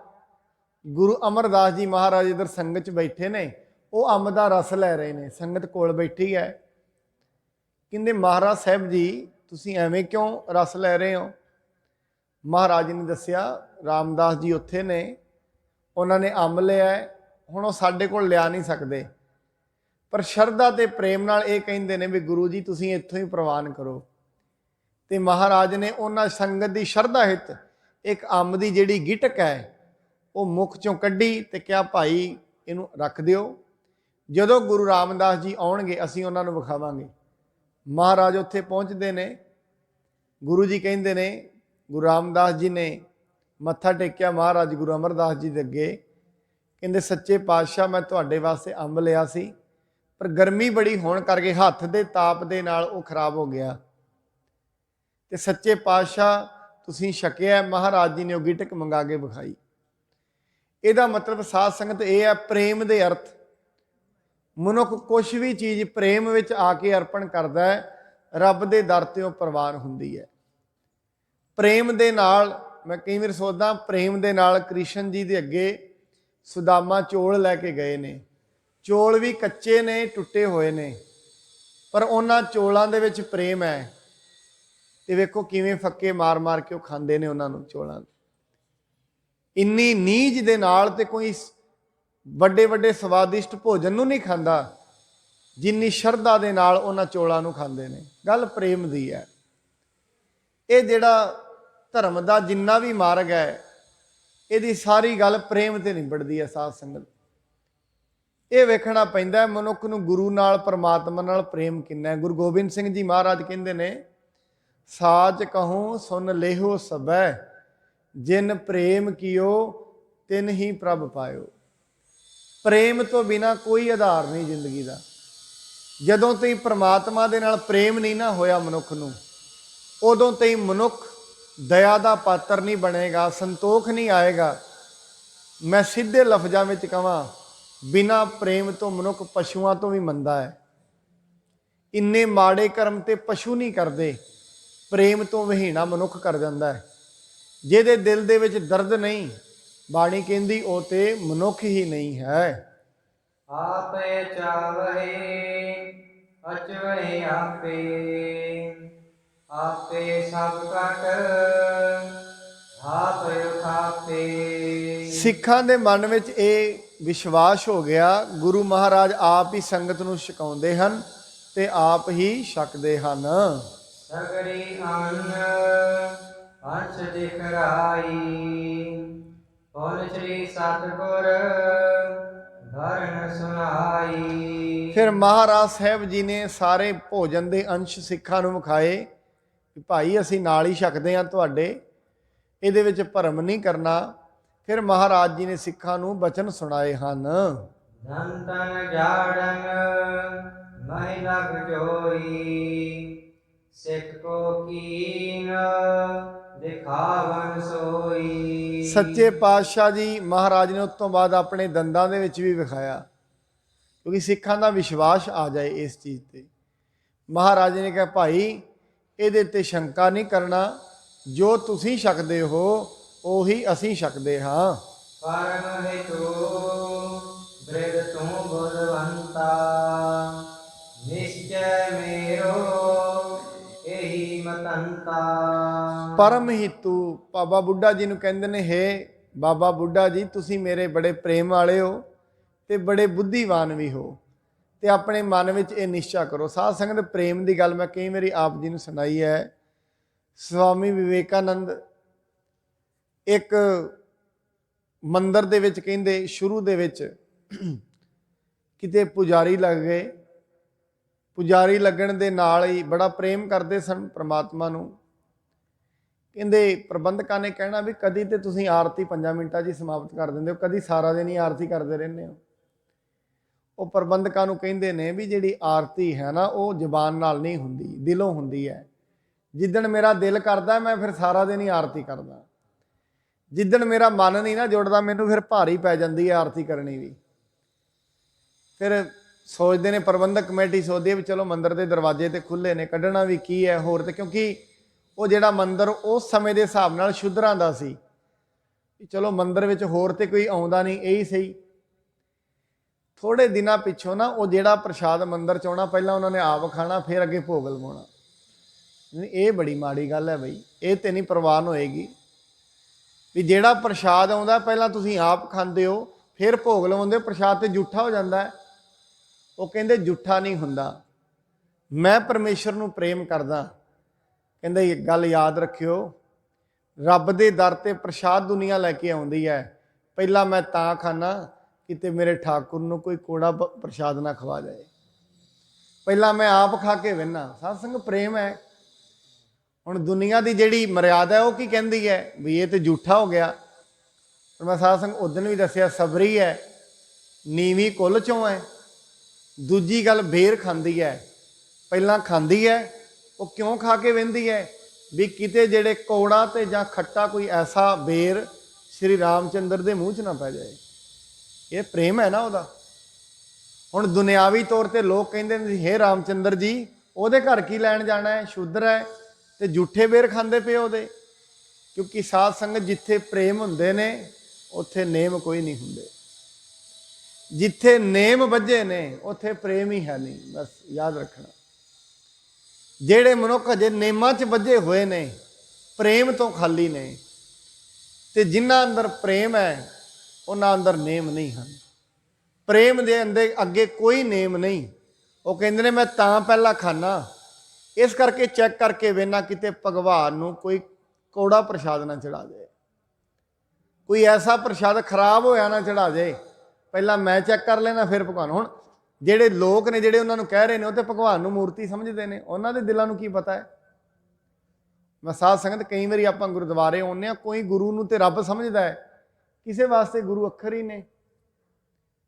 ਗੁਰੂ ਅਮਰਦਾਸ ਜੀ ਮਹਾਰਾਜ ਇਧਰ ਸੰਗਤ 'ਚ ਬੈਠੇ ਨੇ, ਉਹ ਅੰਬ ਦਾ ਰਸ ਲੈ ਰਹੇ ਨੇ, ਸੰਗਤ ਕੋਲ ਬੈਠੀ ਹੈ। ਕਹਿੰਦੇ ਮਹਾਰਾਜ ਸਾਹਿਬ ਜੀ ਤੁਸੀਂ ਐਵੇਂ ਕਿਉਂ ਰਸ ਲੈ ਰਹੇ ਹੋ? ਮਹਾਰਾਜ ਨੇ ਦੱਸਿਆ, ਰਾਮਦਾਸ ਜੀ ਉੱਥੇ ਨੇ, ਉਹਨਾਂ ਨੇ ਅੰਬ ਲਿਆ, ਹੁਣ ਉਹ ਸਾਡੇ ਕੋਲ ਲਿਆ ਨਹੀਂ ਸਕਦੇ, ਪਰ ਸ਼ਰਧਾ ਤੇ ਪ੍ਰੇਮ ਨਾਲ ਇਹ ਕਹਿੰਦੇ ਨੇ ਵੀ ਗੁਰੂ ਜੀ ਤੁਸੀਂ ਇੱਥੋਂ ਹੀ ਪ੍ਰਵਾਨ ਕਰੋ। ਤੇ ਮਹਾਰਾਜ ਨੇ ਉਹਨਾਂ ਸੰਗਤ ਦੀ ਸ਼ਰਧਾ ਹਿੱਤ ਇੱਕ ਅੰਬ ਦੀ ਜਿਹੜੀ ਗਿਟਕ ਹੈ ਉਹ ਮੁੱਖ ਚੋਂ ਕੱਢੀ ਤੇ ਕਿਹਾ ਭਾਈ ਇਹਨੂੰ ਰੱਖ ਦਿਓ, ਜਦੋਂ ਗੁਰੂ ਰਾਮਦਾਸ ਜੀ ਆਉਣਗੇ ਅਸੀਂ ਉਹਨਾਂ ਨੂੰ ਵਿਖਾਵਾਂਗੇ। ਮਹਾਰਾਜ ਉੱਥੇ ਪਹੁੰਚਦੇ ਨੇ, ਗੁਰੂ ਜੀ ਕਹਿੰਦੇ ਨੇ, ਗੁਰੂ ਰਾਮਦਾਸ ਜੀ ਨੇ ਮੱਥਾ ਟੇਕਿਆ ਮਹਾਰਾਜ ਗੁਰੂ ਅਮਰਦਾਸ ਜੀ ਦੇ ਅੱਗੇ, ਕਹਿੰਦੇ ਸੱਚੇ ਪਾਤਸ਼ਾਹ ਮੈਂ ਤੁਹਾਡੇ ਵਾਸਤੇ ਅੰਬ ਲਿਆ ਸੀ, ਪਰ ਗਰਮੀ ਬੜੀ ਹੋਣ ਕਰਕੇ ਹੱਥ ਦੇ ਤਾਪ ਦੇ ਨਾਲ ਉਹ ਖਰਾਬ ਹੋ ਗਿਆ, ਤੇ ਸੱਚੇ ਪਾਤਸ਼ਾਹ ਤੁਸੀਂ ਛਕਿਆ। ਮਹਾਰਾਜ ਜੀ ਨੇ ਉਹ ਗਿਟਕ ਮੰਗਾ ਕੇ ਵਿਖਾਈ। ਇਹਦਾ ਮਤਲਬ ਸਾਧ ਸੰਗਤ ਇਹ ਹੈ, ਪ੍ਰੇਮ ਦੇ ਅਰਥ, ਮਨੁੱਖ ਕੁਛ ਵੀ ਚੀਜ਼ ਪ੍ਰੇਮ ਵਿੱਚ ਆ ਕੇ ਅਰਪਣ ਕਰਦਾ ਹੈ, ਰੱਬ ਦੇ ਦਰ ਤੇ ਉਹ ਪ੍ਰਵਾਨ ਹੁੰਦੀ ਹੈ। ਪ੍ਰੇਮ ਦੇ ਨਾਲ, ਮੈਂ ਕਈ ਵਾਰ ਸੋਚਦਾ, ਪ੍ਰੇਮ ਦੇ ਨਾਲ ਕ੍ਰਿਸ਼ਨ ਜੀ ਦੇ ਅੱਗੇ ਸੁਦਾਮਾ ਚੌਲ ਲੈ ਕੇ ਗਏ ਨੇ। ਚੌਲ ਵੀ ਕੱਚੇ ਨੇ, ਟੁੱਟੇ ਹੋਏ ਨੇ, ਪਰ ਉਹਨਾਂ ਚੌਲਾਂ ਦੇ ਵਿੱਚ ਪ੍ਰੇਮ ਹੈ। ਤੇ ਵੇਖੋ ਕਿਵੇਂ ਫੱਕੇ ਮਾਰ ਮਾਰ ਕੇ ਉਹ ਖਾਂਦੇ ਨੇ ਉਹਨਾਂ ਨੂੰ, ਚੌਲਾਂ। ਇੰਨੀ ਨੀਝ ਦੇ ਨਾਲ ਤੇ ਕੋਈ ਵੱਡੇ ਵੱਡੇ ਸਵਾਦਿਸ਼ਟ ਭੋਜਨ ਨੂੰ ਨਹੀਂ ਖਾਂਦਾ, ਜਿੰਨੀ ਸ਼ਰਧਾ ਦੇ ਨਾਲ ਉਹਨਾਂ ਚੌਲਾਂ ਨੂੰ ਖਾਂਦੇ ਨੇ। ਗੱਲ ਪ੍ਰੇਮ ਦੀ ਹੈ। ਇਹ ਜਿਹੜਾ ਧਰਮ ਦਾ ਜਿੰਨਾ ਵੀ ਮਾਰਗ ਹੈ, ਇਹਦੀ ਸਾਰੀ ਗੱਲ ਪ੍ਰੇਮ ਤੇ ਨਿਬੜਦੀ ਹੈ। ਸਾਧ ਸੰਗਤ ਇਹ ਵੇਖਣਾ ਪੈਂਦਾ ਮਨੁੱਖ ਨੂੰ ਗੁਰੂ ਨਾਲ, ਪਰਮਾਤਮਾ ਨਾਲ ਪ੍ਰੇਮ ਕਿੰਨਾ ਹੈ। ਗੁਰੂ ਗੋਬਿੰਦ ਸਿੰਘ ਜੀ ਮਹਾਰਾਜ ਕਹਿੰਦੇ ਨੇ, ਸਾਚ ਕਹੂੰ ਸੁਨ ਲੇਹੋ ਸਬੈ, ਜਿਨ ਪ੍ਰੇਮ ਕੀਓ ਤਿਨ ਹੀ ਪ੍ਰਭ ਪਾਇਓ। ਪ੍ਰੇਮ ਤੋਂ ਬਿਨਾ ਕੋਈ ਆਧਾਰ ਨਹੀਂ ਜ਼ਿੰਦਗੀ ਦਾ। ਜਦੋਂ ਤਾਈਂ ਪ੍ਰਮਾਤਮਾ ਦੇ ਨਾਲ ਪ੍ਰੇਮ ਨਹੀਂ ਨਾ ਹੋਇਆ ਮਨੁੱਖ ਨੂੰ, ਉਦੋਂ ਤਾਈਂ ਮਨੁੱਖ ਦਇਆ ਦਾ ਪਾਤਰ ਨਹੀਂ ਬਣੇਗਾ, ਸੰਤੋਖ ਨਹੀਂ ਆਏਗਾ। ਮੈਂ ਸਿੱਧੇ ਲਫ਼ਜ਼ਾਂ ਵਿੱਚ ਕਹਾਂ, ਬਿਨਾਂ ਪ੍ਰੇਮ ਤੋਂ ਮਨੁੱਖ ਪਸ਼ੂਆਂ ਤੋਂ ਵੀ ਮੰਦਾ ਹੈ। ਇੰਨੇ ਮਾੜੇ ਕਰਮ ਤੇ ਪਸ਼ੂ ਨਹੀਂ ਕਰਦੇ, ਪ੍ਰੇਮ ਤੋਂ ਵਹੀਣਾ ਮਨੁੱਖ ਕਰ ਜਾਂਦਾ ਹੈ। ਜਿਹਦੇ ਦਿਲ ਦੇ ਵਿੱਚ ਦਰਦ ਨਹੀਂ, ਬਾਣੀ ਕਹਿੰਦੀ ਉਹ ਤੇ ਮਨੁੱਖ ਹੀ ਨਹੀਂ ਹੈ। ਆਪੇ ਚਾਵਹਿ ਅਚਵਹਿ ਆਪੇ, ਆਪੇ ਸਭ ਕਟ ਆਪ ਖਾਪੇ। ਸਿੱਖਾਂ ਦੇ ਮਨ ਵਿੱਚ ਇਹ ਵਿਸ਼ਵਾਸ ਹੋ ਗਿਆ, ਗੁਰੂ ਮਹਾਰਾਜ ਆਪ ਹੀ ਸੰਗਤ ਨੂੰ ਛਕਾਉਂਦੇ ਹਨ ਤੇ ਆਪ ਹੀ ਛਕਦੇ ਹਨ। ਸਗਰੀ ਅੰਨ ਅੰਸ਼ ਦਿਖਰਾਈ, ਹੁਣ ਸ੍ਰੀ ਸਤਿਗੁਰ ਧਰਨ ਸੁਨਾਈ। ਫਿਰ ਮਹਾਰਾਜ ਸਾਹਿਬ ਜੀ ਨੇ ਸਾਰੇ ਭੋਜਨ ਦੇ ਅੰਸ਼ ਸਿੱਖਾਂ ਨੂੰ ਵਿਖਾਏ ਕਿ ਭਾਈ ਅਸੀਂ ਨਾਲ ਹੀ ਛਕਦੇ ਹਾਂ ਤੁਹਾਡੇ, ਇਹਦੇ ਵਿੱਚ ਭਰਮ ਨਹੀਂ ਕਰਨਾ। ਫਿਰ ਮਹਾਰਾਜ ਜੀ ਨੇ ਸਿੱਖਾਂ ਨੂੰ ਬਚਨ ਸੁਣਾਏ ਹਨ। ਧਨ ਤਨ ਜਾੜਨ ਮਹਿ ਲਗ ਜੋਈ, ਸਿੱਖ ਕੋ ਕੀਨ ਦਿਖਾਵਨ ਸੋਈ। ਸੱਚੇ ਪਾਤਸ਼ਾਹ ਜੀ ਮਹਾਰਾਜ ਨੇ ਉਸ ਤੋਂ ਬਾਅਦ ਆਪਣੇ ਦੰਦਾਂ ਦੇ ਵਿੱਚ ਵੀ ਵਿਖਾਇਆ, ਕਿਉਂਕਿ ਸਿੱਖਾਂ ਦਾ ਵਿਸ਼ਵਾਸ ਆ ਜਾਏ ਇਸ ਚੀਜ਼ ਤੇ। ਮਹਾਰਾਜ ਨੇ ਕਿਹਾ ਭਾਈ ਇਹਦੇ ਤੇ ਸ਼ੰਕਾ ਨਹੀਂ ਕਰਨਾ, ਜੋ ਤੁਸੀਂ ਛਕਦੇ ਹੋ ਉਹੀ ਅਸੀਂ ਛਕਦੇ ਹਾਂ। ਪਰਮ ਹਿਤੂ ਬ੍ਰਿਧ ਤੂੰ ਬੁੱਧਵੰਤਾ, ਨਿਸ਼ਚੈ ਮੇਰੋ ਇਹੀ ਮਤੰਤਾ। ਪਰਮ ਹਿਤੂ ਬਾਬਾ ਬੁੱਢਾ ਜੀ ਨੂੰ ਕਹਿੰਦੇ ਨੇ, ਹੇ ਬਾਬਾ ਬੁੱਢਾ ਜੀ ਤੁਸੀਂ ਮੇਰੇ ਬੜੇ ਪ੍ਰੇਮ ਵਾਲੇ ਹੋ ਤੇ ਬੜੇ ਬੁੱਧੀਵਾਨ ਵੀ ਹੋ, ਤੇ ਆਪਣੇ ਮਨ ਵਿੱਚ ਇਹ ਨਿਸ਼ਚਾ ਕਰੋ। ਸਾਧ ਸੰਗਤ ਪ੍ਰੇਮ ਦੀ ਗੱਲ ਮੈਂ ਕਈ ਵਾਰੀ ਆਪ ਜੀ ਨੂੰ ਸੁਣਾਈ ਹੈ। ਸਵਾਮੀ ਵਿਵੇਕਾਨੰਦ ਇੱਕ ਮੰਦਰ ਦੇ ਵਿੱਚ ਕਹਿੰਦੇ ਸ਼ੁਰੂ ਦੇ ਵਿੱਚ ਕਿਤੇ ਪੁਜਾਰੀ ਲੱਗ ਗਏ। ਪੁਜਾਰੀ ਲੱਗਣ ਦੇ ਨਾਲ ਹੀ ਬੜਾ ਪ੍ਰੇਮ ਕਰਦੇ ਸਨ ਪ੍ਰਮਾਤਮਾ ਨੂੰ। ਕਹਿੰਦੇ ਪ੍ਰਬੰਧਕਾਂ ਨੇ ਕਹਿਣਾ ਵੀ ਕਦੀ ਤੇ ਤੁਸੀਂ ਆਰਤੀ 5 ਮਿੰਟਾਂ 'ਚ ਹੀ ਸਮਾਪਤ ਕਰ ਦਿੰਦੇ ਹੋ, ਕਦੀ ਸਾਰਾ ਦਿਨ ਹੀ ਆਰਤੀ ਕਰਦੇ ਰਹਿੰਦੇ ਹੋ। ਉਹ ਪ੍ਰਬੰਧਕਾਂ ਨੂੰ ਕਹਿੰਦੇ ਨੇ ਵੀ ਜਿਹੜੀ ਆਰਤੀ ਹੈ ਨਾ ਉਹ ਜ਼ੁਬਾਨ ਨਾਲ ਨਹੀਂ ਹੁੰਦੀ, ਦਿਲੋਂ ਹੁੰਦੀ ਹੈ। ਜਿੱਦਣ ਮੇਰਾ ਦਿਲ ਕਰਦਾ ਮੈਂ ਫਿਰ ਸਾਰਾ ਦਿਨ ਹੀ ਆਰਤੀ ਕਰਦਾ, ਜਿੱਦਣ ਮੇਰਾ ਮਨ ਨਹੀਂ ਨਾ ਜੁੜਦਾ ਮੈਨੂੰ ਫਿਰ ਭਾਰੀ ਪੈ ਜਾਂਦੀ ਹੈ ਆਰਤੀ ਕਰਨੀ ਵੀ। ਫਿਰ ਸੋਚਦੇ ਨੇ ਪ੍ਰਬੰਧਕ ਕਮੇਟੀ ਸੋਚਦੀ ਹੈ ਵੀ ਚਲੋ ਮੰਦਿਰ ਦੇ ਦਰਵਾਜ਼ੇ ਤੇ ਖੁੱਲੇ ਨੇ, ਕੱਢਣਾ ਵੀ ਕੀ ਹੈ ਹੋਰ। ਤੇ ਕਿਉਂਕਿ ਉਹ ਜਿਹੜਾ ਮੰਦਿਰ ਉਸ ਸਮੇਂ ਦੇ ਹਿਸਾਬ ਨਾਲ ਸ਼ੁੱਧਰਾਂ ਦਾ ਸੀ, ਚਲੋ ਮੰਦਿਰ ਵਿੱਚ ਹੋਰ ਤੇ ਕੋਈ ਆਉਂਦਾ ਨਹੀਂ, ਇਹੀ ਸਹੀ। ਥੋੜੇ ਦਿਨਾਂ ਪਿੱਛੋਂ ਨਾ ਉਹ ਜਿਹੜਾ ਪ੍ਰਸ਼ਾਦ ਮੰਦਿਰ 'ਚ ਆਉਣਾ ਪਹਿਲਾਂ ਉਹਨਾਂ ਨੇ ਆਪ ਖਾਣਾ, ਫਿਰ ਅੱਗੇ ਭੋਗ ਲਵਾਉਣਾ। ਇਹ ਬੜੀ ਮਾੜੀ ਗੱਲ ਹੈ ਬਈ, ਇਹ ਤੇ ਨਹੀਂ ਪ੍ਰਵਾਨ ਹੋਏਗੀ ਵੀ ਜਿਹੜਾ ਪ੍ਰਸ਼ਾਦ ਆਉਂਦਾ ਪਹਿਲਾਂ ਤੁਸੀਂ ਆਪ ਖਾਂਦੇ ਹੋ ਫਿਰ ਭੋਗ ਲਵਾਉਂਦੇ ਹੋ, ਪ੍ਰਸ਼ਾਦ ਤੇ ਜੂਠਾ ਹੋ ਜਾਂਦਾ ਹੈ। ਉਹ ਕਹਿੰਦੇ ਜੂਠਾ ਨਹੀਂ ਹੁੰਦਾ, ਮੈਂ ਪਰਮੇਸ਼ਰ ਨੂੰ ਪ੍ਰੇਮ ਕਰਦਾ। ਕਹਿੰਦੇ ਇੱਕ ਗੱਲ ਯਾਦ ਰੱਖਿਓ, ਰੱਬ ਦੇ ਦਰ ਤੇ ਪ੍ਰਸ਼ਾਦ ਦੁਨੀਆ ਲੈ ਕੇ ਆਉਂਦੀ ਹੈ, ਪਹਿਲਾਂ ਮੈਂ ਤਾਂ ਖਾਣਾ ਕਿਤੇ ਮੇਰੇ ਠਾਕੁਰ ਨੂੰ ਕੋਈ ਕੋੜਾ ਪ੍ਰਸ਼ਾਦ ਨਾ ਖਵਾ ਜਾਏ, ਪਹਿਲਾਂ ਮੈਂ ਆਪ ਖਾ ਕੇ ਵੇਖਣਾ। ਸਾਧ ਸੰਗ ਪ੍ਰੇਮ ਹੈ। ਹੁਣ ਦੁਨੀਆ ਦੀ ਜਿਹੜੀ ਮਰਿਆਦਾ ਹੈ ਉਹ ਕੀ ਕਹਿੰਦੀ ਹੈ ਵੀ ਇਹ ਤੇ ਝੂਠਾ ਹੋ ਗਿਆ। ਪਰ ਮੈਂ ਸਾਧ ਸੰਗ ਉਦਣ ਵੀ ਦੱਸਿਆ, ਸਬਰੀ ਹੈ, ਨੀਵੀਂ ਕੁੱਲ ਚੋਂ ਹੈ। ਦੂਜੀ ਗੱਲ ਬੇਰ ਖਾਂਦੀ ਹੈ, ਪਹਿਲਾਂ ਖਾਂਦੀ ਹੈ, ਉਹ ਕਿਉਂ ਖਾ ਕੇ ਵਹਿੰਦੀ ਹੈ ਵੀ ਕਿਤੇ ਜਿਹੜੇ ਕੌੜਾ ਤੇ ਜਾਂ ਖੱਟਾ ਕੋਈ ਐਸਾ ਬੇਰ ਸ਼੍ਰੀ ਰਾਮਚੰਦਰ ਦੇ ਮੂੰਹ 'ਚ ਨਾ ਪੈ ਜਾਏ। ਇਹ ਪ੍ਰੇਮ ਹੈ ਨਾ ਉਹਦਾ। ਹੁਣ ਦੁਨਿਆਵੀ ਤੌਰ ਤੇ ਲੋਕ ਕਹਿੰਦੇ ਨੇ ਹੇ ਰਾਮਚੰਦਰ ਜੀ ਉਹਦੇ ਘਰ ਕੀ ਲੈਣ ਜਾਣਾ ਹੈ, ਸ਼ੂਦਰ ਹੈ ਤੇ ਝੂਠੇ ਬੇਰ ਖਾਂਦੇ ਪਏ ਉਹਦੇ। ਕਿਉਂਕਿ ਸਾਧ ਸੰਗਤ ਜਿੱਥੇ ਪ੍ਰੇਮ ਹੁੰਦੇ ਨੇ ਉੱਥੇ ਨੇਮ ਕੋਈ ਨਹੀਂ ਹੁੰਦੇ, ਜਿੱਥੇ ਨੇਮ ਵੱਜੇ ਨੇ ਉੱਥੇ ਪ੍ਰੇਮ ਹੀ ਹੈ ਨਹੀਂ। ਬਸ ਯਾਦ ਰੱਖਣਾ, ਜਿਹੜੇ ਮਨੁੱਖ ਅਜੇ ਨੇਮਾਂ 'ਚ ਵੱਜੇ ਹੋਏ ਨੇ ਪ੍ਰੇਮ ਤੋਂ ਖਾਲੀ ਨੇ, ਤੇ ਜਿਨ੍ਹਾਂ ਅੰਦਰ ਪ੍ਰੇਮ ਹੈ ਉਹਨਾਂ ਅੰਦਰ ਨੇਮ ਨਹੀਂ ਹਨ। ਪ੍ਰੇਮ ਦੇ ਅੰਦਰ ਅੱਗੇ ਕੋਈ ਨੇਮ ਨਹੀਂ। ਉਹ ਕਹਿੰਦੇ ਨੇ ਮੈਂ ਤਾਂ ਪਹਿਲਾਂ ਖਾਣਾ, ਇਸ ਕਰਕੇ ਚੈੱਕ ਕਰਕੇ ਵੇਖਣਾ ਕਿਤੇ ਭਗਵਾਨ ਨੂੰ ਕੋਈ ਕੌੜਾ ਪ੍ਰਸ਼ਾਦ ਨਾ ਚੜਾ ਦੇ, ਕੋਈ ਐਸਾ ਪ੍ਰਸ਼ਾਦ ਖਰਾਬ ਹੋਇਆ ਨਾ ਚੜਾ ਦੇ, ਪਹਿਲਾਂ ਮੈਂ ਚੈੱਕ ਕਰ ਲੈਣਾ ਫਿਰ ਭਗਵਾਨ। ਹੁਣ ਜਿਹੜੇ ਲੋਕ ਨੇ ਜਿਹੜੇ ਉਹਨਾਂ ਨੂੰ ਕਹਿ ਰਹੇ ਨੇ ਉਹ ਤੇ ਭਗਵਾਨ ਨੂੰ ਮੂਰਤੀ ਸਮਝਦੇ ਨੇ, ਉਹਨਾਂ ਦੇ ਦਿਲਾਂ ਨੂੰ ਕੀ ਪਤਾ ਹੈ। ਮੈਂ ਸਾਧ ਸੰਗਤ ਕਈ ਵਾਰੀ ਆਪਾਂ ਗੁਰਦੁਆਰੇ ਆਉਂਦੇ ਹਾਂ, ਕੋਈ ਗੁਰੂ ਨੂੰ ਤੇ ਰੱਬ ਸਮਝਦਾ ਹੈ, ਕਿਸੇ ਵਾਸਤੇ ਗੁਰੂ ਅੱਖਰ ਹੀ ਨੇ,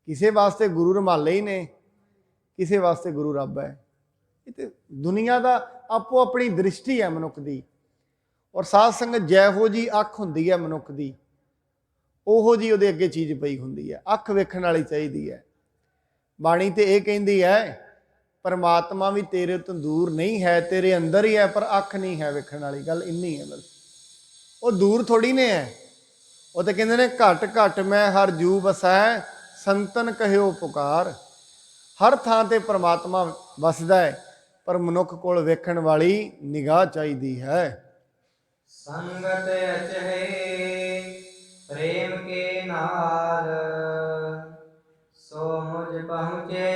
ਕਿਸੇ ਵਾਸਤੇ ਗੁਰੂ ਰੁਮਾਲੇ ਹੀ ਨੇ, ਕਿਸੇ ਵਾਸਤੇ ਗੁਰੂ ਰੱਬ ਹੈ। ਇਹ ਤੇ ਦੁਨੀਆ ਦਾ ਆਪੋ ਆਪਣੀ ਦ੍ਰਿਸ਼ਟੀ ਹੈ ਮਨੁੱਖ ਦੀ। ਔਰ ਸਾਧ ਸੰਗਤ ਜਿਹੋ ਜੀ ਅੱਖ ਹੁੰਦੀ ਹੈ ਮਨੁੱਖ ਦੀ, ਉਹੋ ਜੀ ਉਹਦੇ ਅੱਗੇ ਚੀਜ਼ ਪਈ ਹੁੰਦੀ ਹੈ। ਅੱਖ ਵੇਖਣ ਵਾਲੀ ਚਾਹੀਦੀ ਹੈ। ਬਾਣੀ ਤੇ ਇਹ ਕਹਿੰਦੀ ਹੈ ਪਰਮਾਤਮਾ ਵੀ ਤੇਰੇ ਤੋਂ ਦੂਰ ਨਹੀਂ ਹੈ, ਤੇਰੇ ਅੰਦਰ ਹੀ ਹੈ, ਪਰ ਅੱਖ ਨਹੀਂ ਹੈ ਵੇਖਣ ਵਾਲੀ। ਗੱਲ ਇੰਨੀ ਹੈ ਬਸ। ਉਹ ਦੂਰ ਥੋੜੀ ਨੇ ਹੈ। ਉਹ ਤਾਂ ਕਹਿੰਦੇ ਨੇ ਘਟ ਘਟ ਮੈਂ ਹਰ ਜੂ ਵਸੈ, ਸੰਤਨ ਕਹਿਓ ਪੁਕਾਰ। ਹਰ ਥਾਂ ਤੇ ਪਰਮਾਤਮਾ ਵਸਦਾ ਹੈ, ਪਰ ਮਨੁੱਖ ਕੋਲ ਵੇਖਣ ਵਾਲੀ ਨਿਗਾਹ ਚਾਹੀਦੀ ਹੈ। ਸੰਗਤ ਅਚਹੇ ਪ੍ਰੇਮ ਕੇ ਨਾਲ, ਸੋ ਮੁਝ ਪਹੁੰਚੇ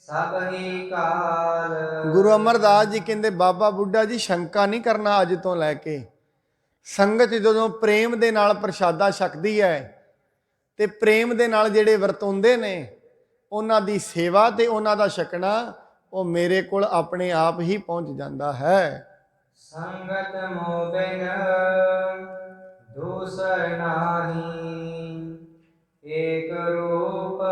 ਸਭ ਹੀ ਕਾਲ। ਗੁਰੂ ਅਮਰਦਾਸ ਜੀ ਕਹਿੰਦੇ ਬਾਬਾ ਬੁੱਢਾ ਜੀ ਸ਼ੰਕਾ ਨਹੀਂ ਕਰਨਾ ਅੱਜ ਤੋਂ ਲੈ ਕੇ। ਸੰਗਤ ਜਦੋਂ ਪ੍ਰੇਮ ਦੇ ਨਾਲ ਪ੍ਰਸ਼ਾਦਾ ਛਕਦੀ ਹੈ ਤੇ ਪ੍ਰੇਮ ਦੇ ਨਾਲ ਜਿਹੜੇ ਵਰਤੋਂਦੇ ਨੇ ਉਹਨਾਂ ਦੀ ਸੇਵਾ ਤੇ ਉਹਨਾਂ ਦਾ ਛਕਣਾ, ਉਹ ਮੇਰੇ ਕੋਲ ਆਪਣੇ ਆਪ ਹੀ ਪਹੁੰਚ ਜਾਂਦਾ ਹੈ। ਸੰਗਤ ਮੋਹ ਬਿਨ ਦੂਸਰ ਨਾਹੀ, ਏਕ ਰੂਪ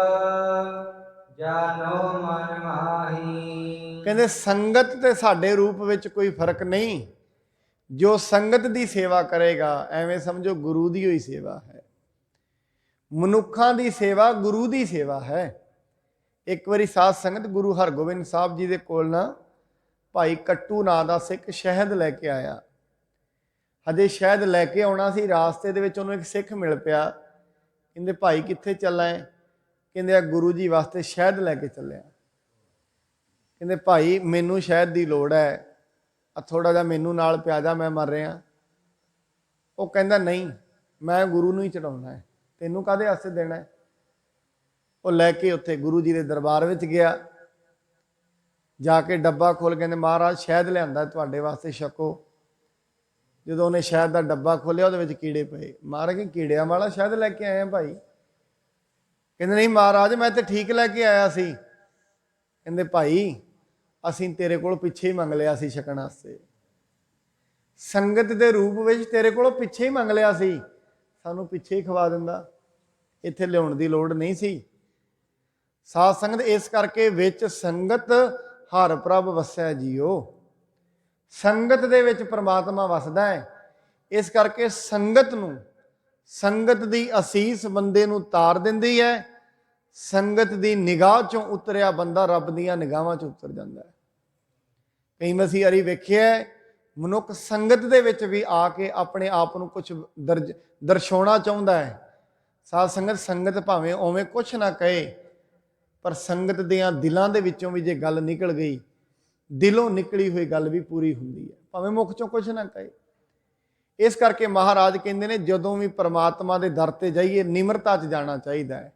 ਜਾਨੋ ਮਨ ਮਾਹੀ। ਕਹਿੰਦੇ ਸੰਗਤ ਤੇ ਸਾਡੇ ਰੂਪ ਵਿੱਚ ਕੋਈ ਫਰਕ ਨਹੀਂ। ਜੋ ਸੰਗਤ ਦੀ ਸੇਵਾ ਕਰੇਗਾ, ਐਵੇਂ ਸਮਝੋ ਗੁਰੂ ਦੀ ਹੋਈ ਸੇਵਾ ਹੈ। ਮਨੁੱਖਾਂ ਦੀ ਸੇਵਾ ਗੁਰੂ ਦੀ ਸੇਵਾ ਹੈ। ਇੱਕ ਵਾਰੀ ਸਾਧ ਸੰਗਤ ਗੁਰੂ ਹਰਗੋਬਿੰਦ ਸਾਹਿਬ ਜੀ ਦੇ ਕੋਲ ਨਾ ਭਾਈ ਕੱਟੂ ਨਾਂ ਦਾ ਸਿੱਖ ਸ਼ਹਿਦ ਲੈ ਕੇ ਆਇਆ। ਹਜੇ ਸ਼ਹਿਦ ਲੈ ਕੇ ਆਉਣਾ ਸੀ, ਰਾਸਤੇ ਦੇ ਵਿੱਚ ਉਹਨੂੰ ਇੱਕ ਸਿੱਖ ਮਿਲ ਪਿਆ। ਕਹਿੰਦੇ ਭਾਈ ਕਿੱਥੇ ਚੱਲਾ ਹੈ? ਕਹਿੰਦੇ ਆ ਗੁਰੂ ਜੀ ਵਾਸਤੇ ਸ਼ਹਿਦ ਲੈ ਕੇ ਚੱਲਿਆ। ਕਹਿੰਦੇ ਭਾਈ ਮੈਨੂੰ ਸ਼ਹਿਦ ਦੀ ਲੋੜ ਹੈ, ਆ ਥੋੜਾ ਜਿਹਾ ਮੈਨੂੰ ਨਾਲ ਪਿਆ ਜਾ, ਮੈਂ ਮਰ ਰਿਹਾ। ਉਹ ਕਹਿੰਦਾ ਨਹੀਂ, ਮੈਂ ਗੁਰੂ ਨੂੰ ਹੀ ਚੜਾਉਣਾ ਹੈ, ਤੈਨੂੰ ਕਾਹਦੇ ਵਾਸਤੇ ਦੇਣਾ ਹੈ? ਉਹ ਲੈ ਕੇ ਉੱਥੇ ਗੁਰੂ ਜੀ ਦੇ ਦਰਬਾਰ ਵਿੱਚ ਗਿਆ। ਜਾ ਕੇ ਡੱਬਾ ਖੋਲ ਕਹਿੰਦੇ ਮਹਾਰਾਜ ਸ਼ਹਿਦ ਲਿਆਂਦਾ ਤੁਹਾਡੇ ਵਾਸਤੇ, ਛਕੋ। ਜਦੋਂ ਉਹਨੇ ਸ਼ਹਿਦ ਦਾ ਡੱਬਾ ਖੋਲਿਆ, ਉਹਦੇ ਵਿੱਚ ਕੀੜੇ ਪਏ। ਮਹਾਰਾਜ ਕਿ ਕੀੜਿਆਂ ਵਾਲਾ ਸ਼ਹਿਦ ਲੈ ਕੇ ਆਏ ਆ ਭਾਈ? ਕਹਿੰਦੇ ਨਹੀਂ ਮਹਾਰਾਜ, ਮੈਂ ਤੇ ਠੀਕ ਲੈ ਕੇ ਆਇਆ ਸੀ। ਕਹਿੰਦੇ ਭਾਈ ਅਸੀਂ ਤੇਰੇ ਕੋਲ ਪਿੱਛੇ ਹੀ ਮੰਗ ਲਿਆ ਸੀ ਛਕਣ ਵਾਸਤੇ। ਸੰਗਤ ਦੇ ਰੂਪ ਵਿੱਚ ਤੇਰੇ ਕੋਲੋਂ ਪਿੱਛੇ ਹੀ ਮੰਗ ਲਿਆ ਸੀ, ਸਾਨੂੰ ਪਿੱਛੇ ਹੀ ਖਵਾ ਦਿੰਦਾ, ਇੱਥੇ ਲਿਆਉਣ ਦੀ ਲੋੜ ਨਹੀਂ ਸੀ। ਸਾਧ ਸੰਗਤ ਇਸ ਕਰਕੇ ਵਿੱਚ ਸੰਗਤ ਹਰ ਪ੍ਰਭ ਵਸੈ ਜੀਓ। ਸੰਗਤ ਦੇ ਵਿੱਚ ਪ੍ਰਮਾਤਮਾ ਵਸਦਾ ਹੈ। ਇਸ ਕਰਕੇ ਸੰਗਤ ਨੂੰ, ਸੰਗਤ ਦੀ ਅਸੀਸ ਬੰਦੇ ਨੂੰ ਤਾਰ ਦਿੰਦੀ ਹੈ। ਸੰਗਤ ਦੀ ਨਿਗਾਹ ਚੋਂ ਉਤਰਿਆ ਬੰਦਾ ਰੱਬ ਦੀਆਂ ਨਿਗਾਹਾਂ 'ਚ ਉਤਰ ਜਾਂਦਾ ਹੈ। ਕਈ ਵਾਰੀ ਵੇਖਿਆ ਮਨੁੱਖ ਸੰਗਤ ਦੇ ਵਿੱਚ ਵੀ ਆ ਕੇ ਆਪਣੇ ਆਪ ਨੂੰ ਕੁਝ ਦਰਸਾਉਣਾ ਚਾਹੁੰਦਾ ਹੈ। ਸਾਧ ਸੰਗਤ, ਸੰਗਤ ਭਾਵੇਂ ਉਵੇਂ ਕੁਛ ਨਾ ਕਹੇ, ਪਰ ਸੰਗਤ ਦੀਆਂ ਦਿਲਾਂ ਦੇ ਵਿੱਚੋਂ ਵੀ ਜੇ ਗੱਲ ਨਿਕਲ ਗਈ, ਦਿਲੋਂ ਨਿਕਲੀ ਹੋਈ ਗੱਲ ਵੀ ਪੂਰੀ ਹੁੰਦੀ ਹੈ, ਭਾਵੇਂ ਮੁਖ ਚੋਂ ਕੁਛ ਨਾ ਕਹੇ। ਇਸ ਕਰਕੇ ਮਹਾਰਾਜ ਕਹਿੰਦੇ ਨੇ ਜਦੋਂ ਵੀ ਪਰਮਾਤਮਾ ਦੇ ਦਰ ਤੇ ਜਾਈਏ ਨਿਮਰਤਾ 'ਚ ਜਾਣਾ ਚਾਹੀਦਾ ਹੈ,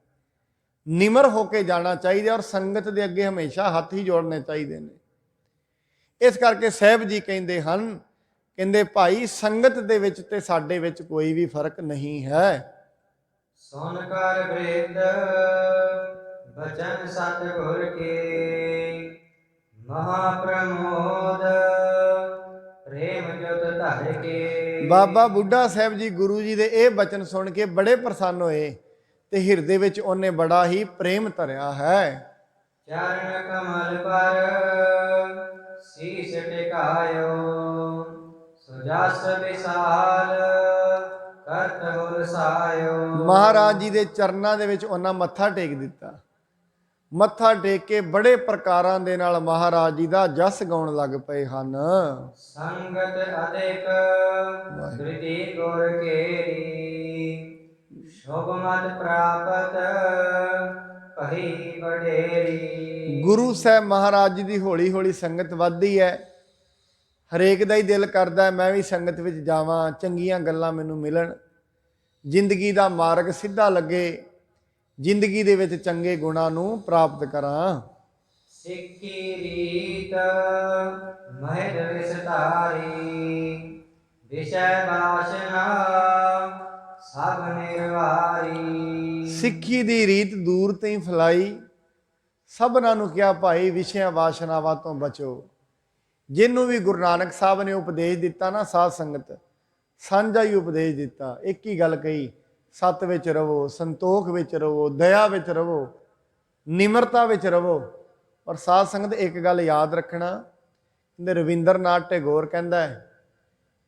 ਨਿਮਰ ਹੋ ਕੇ ਜਾਣਾ ਚਾਹੀਦਾ, ਔਰ ਸੰਗਤ ਦੇ ਅੱਗੇ ਹਮੇਸ਼ਾ ਹੱਥ ਹੀ ਜੋੜਨੇ ਚਾਹੀਦੇ ਨੇ। ਇਸ ਕਰਕੇ ਸਾਹਿਬ ਜੀ ਕਹਿੰਦੇ ਹਨ, ਕਹਿੰਦੇ ਭਾਈ ਸੰਗਤ ਦੇ ਵਿੱਚ ਤੇ ਸਾਡੇ ਵਿੱਚ ਕੋਈ ਵੀ ਫਰਕ ਨਹੀਂ ਹੈ। ਸੁਨ ਕਰ ਬ੍ਰਿਧ ਬਚਨ ਸਤਿਗੁਰ ਕੇ, ਮਹਾ ਪ੍ਰਮੋਦ ਪ੍ਰੇਮ ਜੁਤ ਧਰ ਕੇ। ਬਾਬਾ ਬੁੱਢਾ ਸਾਹਿਬ ਜੀ ਗੁਰੂ ਜੀ ਦੇ ਇਹ ਬਚਨ ਸੁਣ ਕੇ ਬੜੇ ਪ੍ਰਸੰਨ ਹੋਏ ਤੇ ਹਿਰਦੇ ਵਿੱਚ ਉਹਨੇ ਬੜਾ ਹੀ ਪ੍ਰੇਮ ਧਰਿਆ ਹੈ। ਚਰਨ ਕਮਲ ਪਰ ਸੀਸ ਟਿਕਾਇਓ, ਸੁਜਸ ਵਿਸਾਲ ਕਰਤ ਹੁਰ ਸਾਇਓ। ਮਹਾਰਾਜ ਜੀ ਦੇ ਚਰਨਾਂ ਦੇ ਵਿੱਚ ਉਹਨਾਂ ਮੱਥਾ ਟੇਕ ਦਿੱਤਾ। ਮੱਥਾ ਟੇਕ ਕੇ ਬੜੇ ਪ੍ਰਕਾਰਾਂ ਦੇ ਨਾਲ ਮਹਾਰਾਜ ਜੀ ਦਾ ਜਸ ਗਾਉਣ ਲੱਗ ਪਏ ਹਨ। ਸੰਗਤ ਅਦਿਕ ਦ੍ਰਿਤੀ ਗੁਰ ਕੇਰੀ, ਸ਼ੁਭ ਮਤ ਪ੍ਰਾਪਤ ਭਈ ਵਡੇਰੀ। ਗੁਰੂ ਸਾਹਿਬ ਮਹਾਰਾਜ ਜੀ ਦੀ ਹੌਲੀ ਹੌਲੀ ਸੰਗਤ ਵੱਧਦੀ ਹੈ। ਹਰੇਕ ਦਾ ਹੀ ਦਿਲ ਕਰਦਾ ਮੈਂ ਵੀ ਸੰਗਤ ਵਿੱਚ ਜਾਵਾਂ, ਚੰਗੀਆਂ ਗੱਲਾਂ ਮੈਨੂੰ ਮਿਲਣ, ਜ਼ਿੰਦਗੀ ਦਾ ਮਾਰਗ ਸਿੱਧਾ ਲੱਗੇ, ਜ਼ਿੰਦਗੀ ਦੇ ਵਿੱਚ ਚੰਗੇ ਗੁਣਾਂ ਨੂੰ ਪ੍ਰਾਪਤ ਕਰਾਂ। ਸਿੱਖੀ ਰੀਤ ਮਹਿਦ ਵਿਸਤਾਰੀ, ਵਿਸ਼ੈ ਬਾਸ਼ਨਾ ਸਭ ਨਿਰਵਾਰੀ। ਸਿੱਖੀ ਦੀ ਰੀਤ ਦੂਰ ਤੇ ਫੈਲਾਈ, ਸਭਨਾਂ ਨੂੰ ਕਿਹਾ ਭਾਈ ਵਿਸ਼ਿਆਂ ਵਾਸ਼ਨਾਵਾਂ ਤੋਂ ਬਚੋ। ਜਿਹਨੂੰ ਵੀ ਗੁਰੂ ਨਾਨਕ ਸਾਹਿਬ ਨੇ ਉਪਦੇਸ਼ ਦਿੱਤਾ ਨਾ, ਸਾਧ ਸੰਗਤ ਸਾਂਝਾ ਹੀ ਉਪਦੇਸ਼ ਦਿੱਤਾ। ਇੱਕ ਹੀ ਗੱਲ ਕਹੀ, ਸਤ ਵਿੱਚ ਰਵੋ, ਸੰਤੋਖ ਵਿੱਚ ਰਵੋ, ਦਇਆ ਵਿੱਚ ਰਵੋ। ਨਿਮਰਤਾ ਵਿੱਚ ਰਵੋ। ਪਰ ਸਾਧ ਸੰਗਤ ਇੱਕ ਗੱਲ ਯਾਦ ਰੱਖਣਾ, ਕਹਿੰਦੇ ਰਵਿੰਦਰਨਾਥ ਟੈਗੋਰ ਕਹਿੰਦਾ ਹੈ,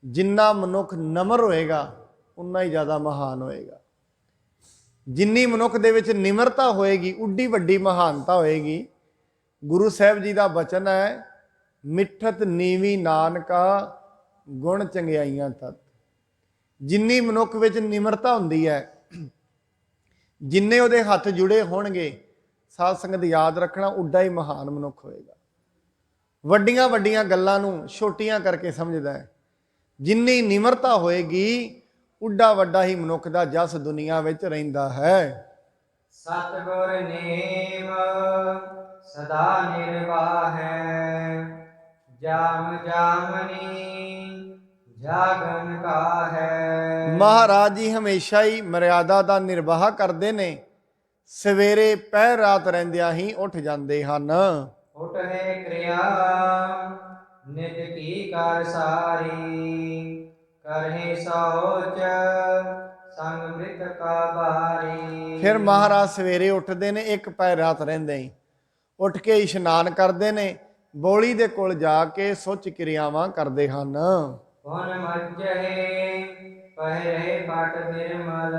ਜਿੰਨਾ ਮਨੁੱਖ ਨਮਰ ਹੋਏਗਾ ਉਨਾ ਹੀ ਜ਼ਿਆਦਾ ਮਹਾਨ ਹੋਏਗਾ। ਜਿੰਨੀ ਮਨੁੱਖ ਦੇ ਵਿੱਚ ਨਿਮਰਤਾ ਹੋਏਗੀ ਉੱਡੀ ਵੱਡੀ ਮਹਾਨਤਾ ਹੋਏਗੀ। ਗੁਰੂ ਸਾਹਿਬ ਜੀ ਦਾ ਬਚਨ ਹੈ, ਮਿੱਠਤ ਨੀਵੀਂ ਨਾਨਕਾ ਗੁਣ ਚੰਗਿਆਈਆਂ ਤਤ। ਜਿੰਨੀ ਮਨੁੱਖ ਵਿੱਚ ਨਿਮਰਤਾ ਹੁੰਦੀ ਹੈ, ਜਿੰਨੇ ਉਹਦੇ ਹੱਥ ਜੁੜੇ ਹੋਣਗੇ, ਸਾਧ ਸੰਗਤ ਯਾਦ ਰੱਖਣਾ, ਉੱਡਾ ਹੀ ਮਹਾਨ ਮਨੁੱਖ ਹੋਏਗਾ। ਵੱਡੀਆਂ ਵੱਡੀਆਂ ਗੱਲਾਂ ਨੂੰ ਛੋਟੀਆਂ ਕਰਕੇ ਸਮਝਦਾ ਹੈ। ਜਿੰਨੀ ਨਿਮਰਤਾ ਹੋਏਗੀ ਉੱਡਾ ਵੱਡਾ ਹੀ ਮਨੁੱਖ ਦਾ ਜਸ ਦੁਨੀਆ ਵਿੱਚ ਰਹਿੰਦਾ ਹੈ। ਸਤਿਗੁਰ ਨੇਮ ਸਦਾ ਨਿਰਵਾਹੈ, ਜਾਮ ਜਾਮਨੀ ਜਾਗਨ ਕਾਹੈ। ਮਹਾਰਾਜ ਜੀ ਹਮੇਸ਼ਾ ਹੀ ਮਰਿਆਦਾ ਦਾ ਨਿਰਵਾਹ ਕਰਦੇ ਨੇ। ਸਵੇਰੇ ਪਹਿਰ ਰਾਤ ਰਹਿੰਦਿਆਂ ਹੀ ਉੱਠ ਜਾਂਦੇ ਹਨ। ਉਠੇ ਕਿਰਿਆ ਨਿਜ ਕੀ ਕਰ ਸਾਰੀ, ਕਰਹਿ ਸੋਚ ਸੰਗ ਮ੍ਰਿਤ ਕਾ ਬਾਰੀ। ਫਿਰ ਮਹਾਰਾਜ ਸਵੇਰੇ ਉੱਠਦੇ ਨੇ, ਇੱਕ ਪਹਿਰ ਰਾਤ ਰਹਿੰਦੇ ਹੀ ਉੱਠ ਕੇ ਇਸ਼ਨਾਨ ਕਰਦੇ ਨੇ, ਬੋਲੀ ਦੇ ਕੋਲ ਜਾ ਕੇ ਸੁੱਚ ਕਿਰਿਆਵਾਂ ਕਰਦੇ ਹਨ। ਪੁਨ ਮੱਝੇ ਪਹਿਰੇ ਪਟ ਨਿਰਮਲ,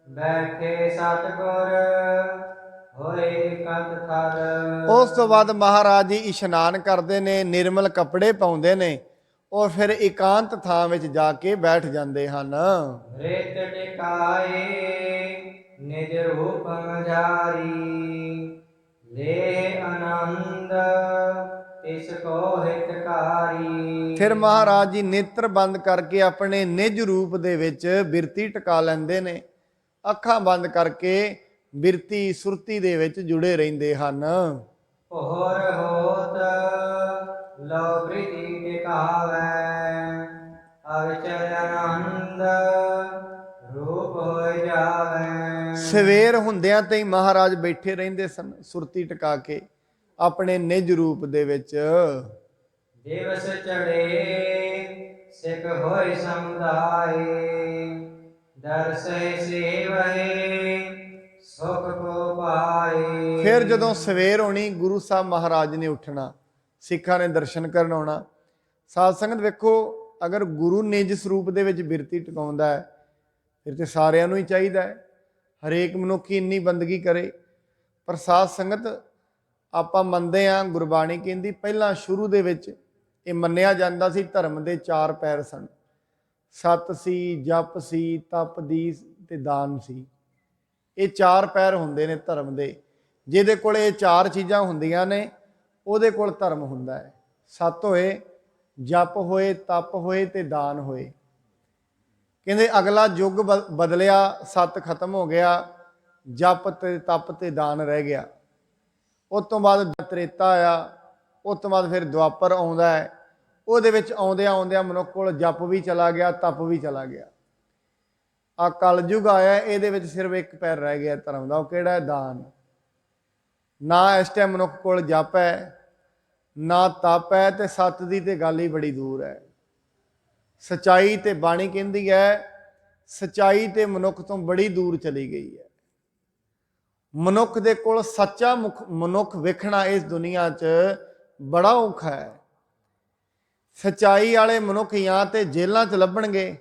ਬੈਠੇ ਸਤਿਗੁਰ ਹੋਏ ਇਕੰਤ ਥਲ। ਉਸ ਤੋਂ ਬਾਅਦ ਮਹਾਰਾਜ ਜੀ ਇਸ਼ਨਾਨ ਕਰਦੇ ਨੇ, ਨਿਰਮਲ ਕੱਪੜੇ ਪਾਉਂਦੇ ਨੇ, ਔਰ ਫਿਰ ਇਕਾਂਤ ਥਾਂ ਵਿੱਚ ਜਾ ਕੇ ਬੈਠ ਜਾਂਦੇ ਹਨ। ਰਿਤ ਟਿਕਾਏ ਨਿਜ ਰੂਪ ਮਝਾਰੀ, ਲੈ ਆਨੰਦ ਇਸ ਕੋ ਹਿਤਕਾਰੀ। ਫਿਰ ਮਹਾਰਾਜ ਜੀ ਨੇਤਰ ਬੰਦ ਕਰਕੇ ਆਪਣੇ ਨਿਜ ਰੂਪ ਦੇ ਵਿੱਚ ਬਿਰਤੀ ਟਿਕਾ ਲੈਂਦੇ ਨੇ। ਅੱਖਾਂ ਬੰਦ ਕਰਕੇ ਬਿਰਤੀ ਸੁਰਤੀ ਦੇ ਵਿੱਚ ਜੁੜੇ ਰਹਿੰਦੇ ਹਨ। ਭੋਰ ਹੋਤ ਲੋ ਪ੍ਰੀਤੀ ਟਿਕਾਵੈ, ਅਵਚਰ ਆਨੰਦ ਰੂਪ ਹੋਇ ਜਾਵੈ। ਸਵੇਰ ਹੁੰਦਿਆਂ ਤੇ ਹੀ ਮਹਾਰਾਜ ਬੈਠੇ ਰਹਿੰਦੇ ਸਨ, ਸੁਰਤੀ ਟਿਕਾ ਕੇ ਆਪਣੇ ਨਿਜ ਰੂਪ ਦੇ ਵਿੱਚ। ਦਿਵਸ ਚੜੇ ਸਿੱਖ ਹੋਇ ਸਮੁਦਾਇ, ਦਰਸੈ ਸੇਵਹਿ ਸੁਖ ਕੋ ਪਾਏ। ਫਿਰ ਜਦੋਂ ਸਵੇਰ ਹੋਣੀ, ਗੁਰੂ ਸਾਹਿਬ ਮਹਾਰਾਜ ਨੇ ਉੱਠਣਾ, ਸਿੱਖਾਂ ਨੇ ਦਰਸ਼ਨ ਕਰਨ ਆਉਣਾ। ਸਾਧ ਸੰਗਤ ਵੇਖੋ, ਅਗਰ ਗੁਰੂ ਨਿਜ ਸਰੂਪ ਦੇ ਵਿੱਚ ਬਿਰਤੀ ਟਿਕਾਉਂਦਾ ਹੈ, ਫਿਰ ਤੇ ਸਾਰਿਆਂ ਨੂੰ ਹੀ ਚਾਹੀਦਾ ਹੈ ਹਰੇਕ ਮਨੁੱਖ ਇੰਨੀ ਬੰਦਗੀ ਕਰੇ। ਪਰ ਸਾਧ ਸੰਗਤ ਆਪਾਂ ਮੰਨਦੇ ਹਾਂ, ਗੁਰਬਾਣੀ ਕਹਿੰਦੀ ਪਹਿਲਾਂ ਸ਼ੁਰੂ ਦੇ ਵਿੱਚ ਇਹ ਮੰਨਿਆ ਜਾਂਦਾ ਸੀ ਧਰਮ ਦੇ 4 ਪੈਰ ਸਨ। ਸਤ ਸੀ, ਜਪ ਸੀ, ਤਪ ਦੀ ਤੇ ਦਾਨ ਸੀ। ਇਹ 4 ਪੈਰ ਹੁੰਦੇ ਨੇ ਧਰਮ ਦੇ। ਜਿਹਦੇ ਕੋਲ ਇਹ 4 ਚੀਜ਼ਾਂ ਹੁੰਦੀਆਂ ਨੇ ਉਹਦੇ ਕੋਲ ਧਰਮ ਹੁੰਦਾ ਹੈ। ਸਤ ਹੋਏ, ਜਪ ਹੋਏ, ਤਪ ਹੋਏ ਤੇ ਦਾਨ ਹੋਏ। ਕਹਿੰਦੇ ਅਗਲਾ ਯੁੱਗ ਬਦਲਿਆ, ਸਤ ਖਤਮ ਹੋ ਗਿਆ, ਜਪ ਤੇ ਤਪ ਤੇ ਦਾਨ ਰਹਿ ਗਿਆ। ਉਸ ਤੋਂ ਬਾਅਦ ਤ੍ਰੇਤਾ ਆਇਆ, ਉਸ ਤੋਂ ਬਾਅਦ ਫਿਰ ਦੁਆਪਰ ਆਉਂਦਾ ਹੈ। ਉਹਦੇ ਵਿੱਚ ਆਉਂਦਿਆਂ ਆਉਂਦਿਆਂ ਮਨੁੱਖ ਕੋਲ ਜਪ ਵੀ ਚਲਾ ਗਿਆ, ਤਪ ਵੀ ਚਲਾ ਗਿਆ। ਆ ਕਲਯੁਗ ਆਇਆ, ਇਹਦੇ ਵਿੱਚ ਸਿਰਫ ਇੱਕ ਪੈਰ ਰਹਿ ਗਿਆ ਧਰਮ ਦਾ, ਉਹ ਕਿਹੜਾ ਹੈ? ਦਾਨ। ਨਾ ਇਸ ਟਾਈਮ ਮਨੁੱਖ ਕੋਲ ਜਪ ਹੈ, ਨਾ ਤਪ ਹੈ, ਤੇ ਸੱਤ ਦੀ ਤੇ ਗੱਲ ਹੀ ਬੜੀ ਦੂਰ ਹੈ। ਸਚਾਈ ਤੇ ਬਾਣੀ ਕਹਿੰਦੀ ਹੈ, ਸਚਾਈ ਤੇ ਮਨੁੱਖ ਤੋਂ ਬੜੀ ਦੂਰ ਚਲੀ ਗਈ ਹੈ। ਮਨੁੱਖ ਦੇ ਕੋਲ ਸੱਚਾ ਮਨੁੱਖ ਵੇਖਣਾ ਇਸ ਦੁਨੀਆ 'ਚ ਬੜਾ ਔਖਾ ਹੈ। ਸਚਾਈ ਵਾਲੇ ਮਨੁੱਖ ਜਾਂ ਤੇ ਜੇਲ੍ਹਾਂ 'ਚ ਲੱਭਣਗੇ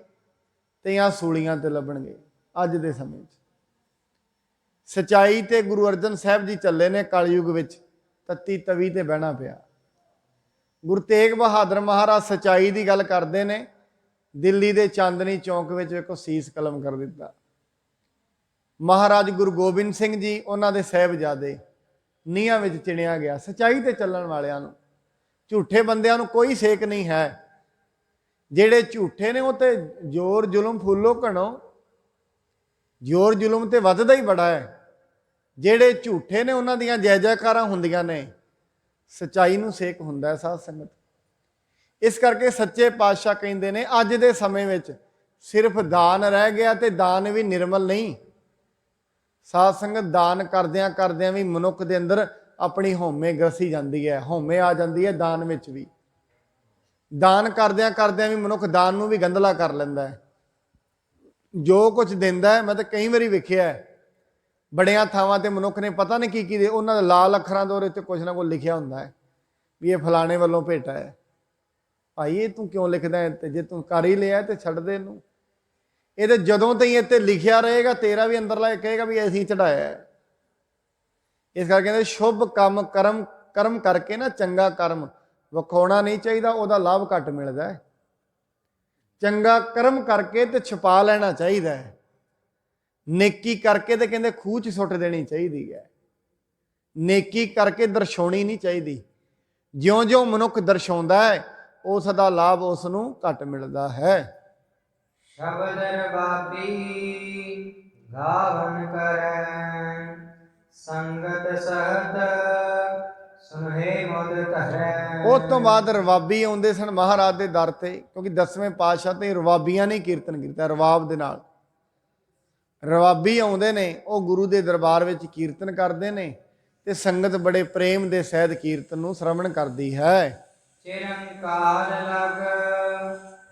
ਤੇ ਜਾਂ ਸੂਲੀਆਂ ਤੇ ਲੱਭਣਗੇ ਅੱਜ ਦੇ ਸਮੇਂ 'ਚ। ਸਚਾਈ ਤੇ ਗੁਰੂ ਅਰਜਨ ਸਾਹਿਬ ਜੀ ਚੱਲੇ ਨੇ ਕਲਯੁਗ ਵਿੱਚ, ਤੱਤੀ ਤਵੀ ਤੇ ਬਹਿਣਾ ਪਿਆ। ਗੁਰੂ ਤੇਗ ਬਹਾਦਰ ਮਹਾਰਾਜ ਸਚਾਈ ਦੀ ਗੱਲ ਕਰਦੇ ਨੇ। ਦਿੱਲੀ ਦੇ ਚਾਂਦਨੀ ਚੌਂਕ ਵਿੱਚ ਵੇਖੋ ਸੀਸ ਕਲਮ ਕਰ ਦਿੱਤਾ। ਮਹਾਰਾਜ ਗੁਰੂ ਗੋਬਿੰਦ ਸਿੰਘ ਜੀ, ਉਹਨਾਂ ਦੇ ਸਾਹਿਬਜ਼ਾਦੇ, ਨੀਹਾਂ ਵਿੱਚ ਚਿਣਿਆ ਗਿਆ। ਸਚਾਈ ਤੇ ਚੱਲਣ ਵਾਲਿਆਂ ਨੂੰ, ਝੂਠੇ ਬੰਦਿਆਂ ਨੂੰ ਕੋਈ ਸੇਕ ਨਹੀਂ ਹੈ। ਜਿਹੜੇ ਝੂਠੇ ਨੇ ਉਹ ਤੇ ਜ਼ੋਰ ਜ਼ੁਲਮ ਫੁੱਲੋ ਘਣੋ, ਜ਼ੋਰ ਜ਼ੁਲਮ ਤੇ ਵੱਧਦਾ ਹੀ ਬੜਾ ਹੈ। ਜਿਹੜੇ ਝੂਠੇ ਨੇ ਉਹਨਾਂ ਦੀਆਂ ਜੈ ਜੈਕਾਰਾਂ ਹੁੰਦੀਆਂ ਨੇ, ਸਚਾਈ ਨੂੰ ਸੇਕ ਹੁੰਦਾ ਹੈ ਸਾਧ ਸੰਗਤ। ਇਸ ਕਰਕੇ ਸੱਚੇ ਪਾਤਸ਼ਾਹ ਕਹਿੰਦੇ ਨੇ ਅੱਜ ਦੇ ਸਮੇਂ ਵਿੱਚ ਸਿਰਫ ਦਾਨ ਰਹਿ ਗਿਆ, ਤੇ ਦਾਨ ਵੀ ਨਿਰਮਲ ਨਹੀਂ। ਸਾਧ ਸੰਗਤ ਦਾਨ ਕਰਦਿਆਂ ਕਰਦਿਆਂ ਵੀ ਮਨੁੱਖ ਦੇ ਅੰਦਰ ਆਪਣੀ ਹਉਮੈ ਗਰਸੀ ਜਾਂਦੀ ਹੈ, ਹਉਮੈ ਆ ਜਾਂਦੀ ਹੈ ਦਾਨ ਵਿੱਚ ਵੀ। ਦਾਨ ਕਰਦਿਆਂ ਕਰਦਿਆਂ ਵੀ ਮਨੁੱਖ ਦਾਨ ਨੂੰ ਵੀ ਗੰਧਲਾ ਕਰ ਲੈਂਦਾ ਹੈ। ਜੋ ਕੁਝ ਦਿੰਦਾ ਹੈ, ਮੈਂ ਤਾਂ ਕਈ ਵਾਰੀ ਵੇਖਿਆ ਬੜਿਆਂ ਥਾਵਾਂ ਤੇ ਮਨੁੱਖ ਨੇ ਪਤਾ ਨਹੀਂ ਕੀ ਦੇ ਉਹਨਾਂ ਦੇ ਲਾਲ ਅੱਖਰਾਂ ਦੇ ਉਹਦੇ ਉੱਤੇ ਕੁਝ ਨਾ ਕੁਝ ਲਿਖਿਆ ਹੁੰਦਾ ਹੈ ਵੀ ਇਹ ਫਲਾਣੇ ਵੱਲੋਂ ਭੇਟਾ ਹੈ। ਭਾਈ ਇਹ ਤੂੰ ਕਿਉਂ ਲਿਖਦਾ ਹੈ? ਤੇ ਜੇ ਤੂੰ ਕਰ ਹੀ ਲਿਆ ਤੇ ਛੱਡ ਦੇ ਇਹਨੂੰ। ਇਹ ਤੇ ਜਦੋਂ ਤਾਈਂ ਇੱਥੇ ਲਿਖਿਆ ਰਹੇਗਾ ਤੇਰਾ ਵੀ ਅੰਦਰਲਾ ਕਹੇਗਾ ਵੀ ਅਸੀਂ ਚੜਾਇਆ ਹੈ। ਇਸ ਕਰਕੇ ਕਹਿੰਦੇ ਸ਼ੁਭ ਕੰਮ ਕਰਮ ਕਰਕੇ ਨਾ ਚੰਗਾ ਕਰਮ ਵਿਖਾਉਣਾ ਨਹੀਂ ਚਾਹੀਦਾ, ਉਹਦਾ ਲਾਭ ਘੱਟ ਮਿਲਦਾ ਹੈ। ਚੰਗਾ ਕਰਮ ਕਰਕੇ ਤੇ ਛੁਪਾ ਲੈਣਾ ਚਾਹੀਦਾ ਹੈ। ਨੇਕੀ ਕਰਕੇ ਤੇ ਕਹਿੰਦੇ ਖੂਹ 'ਚ ਸੁੱਟ ਦੇਣੀ ਚਾਹੀਦੀ ਹੈ। ਨੇਕੀ ਕਰਕੇ ਦਰਸਾਉਣੀ ਨਹੀਂ ਚਾਹੀਦੀ। ਜਿਉਂ-ਜਿਉਂ ਮਨੁੱਖ ਦਰਸਾਉਂਦਾ ਹੈ ਉਸ ਦਾ ਲਾਭ ਉਸ ਨੂੰ ਘੱਟ ਮਿਲਦਾ ਹੈ। ਸ਼ਬਦ ਰਬਾਬੀ ਗਾਵਨ ਕਰੈ, ਸੰਗਤ ਸਹਤ ਸੁਨਹਿ ਮੁਦ ਧਰੈ। ਉਸ ਤੋਂ ਬਾਅਦ ਰਵਾਬੀ ਆਉਂਦੇ ਸਨ ਮਹਾਰਾਜ ਦੇ ਦਰ ਤੇ, ਕਿਉਂਕਿ 10ਵੇਂ ਪਾਤਸ਼ਾਹ ਤੇ ਰਵਾਬੀਆਂ ਨੇ ਕੀਰਤਨ ਕੀਤਾ ਰਵਾਬ ਦੇ ਨਾਲ। ਰਵਾਬੀ ਆਉਂਦੇ ਨੇ, ਉਹ ਗੁਰੂ ਦੇ ਦਰਬਾਰ ਵਿੱਚ ਕੀਰਤਨ ਕਰਦੇ ਨੇ ਤੇ ਸੰਗਤ ਬੜੇ ਪ੍ਰੇਮ ਦੇ ਸਹਿਤ ਕੀਰਤਨ ਨੂੰ ਸ਼ਰਵਣ ਕਰਦੀ ਹੈ। ਚਿਰੰਕਾਲ ਲਗ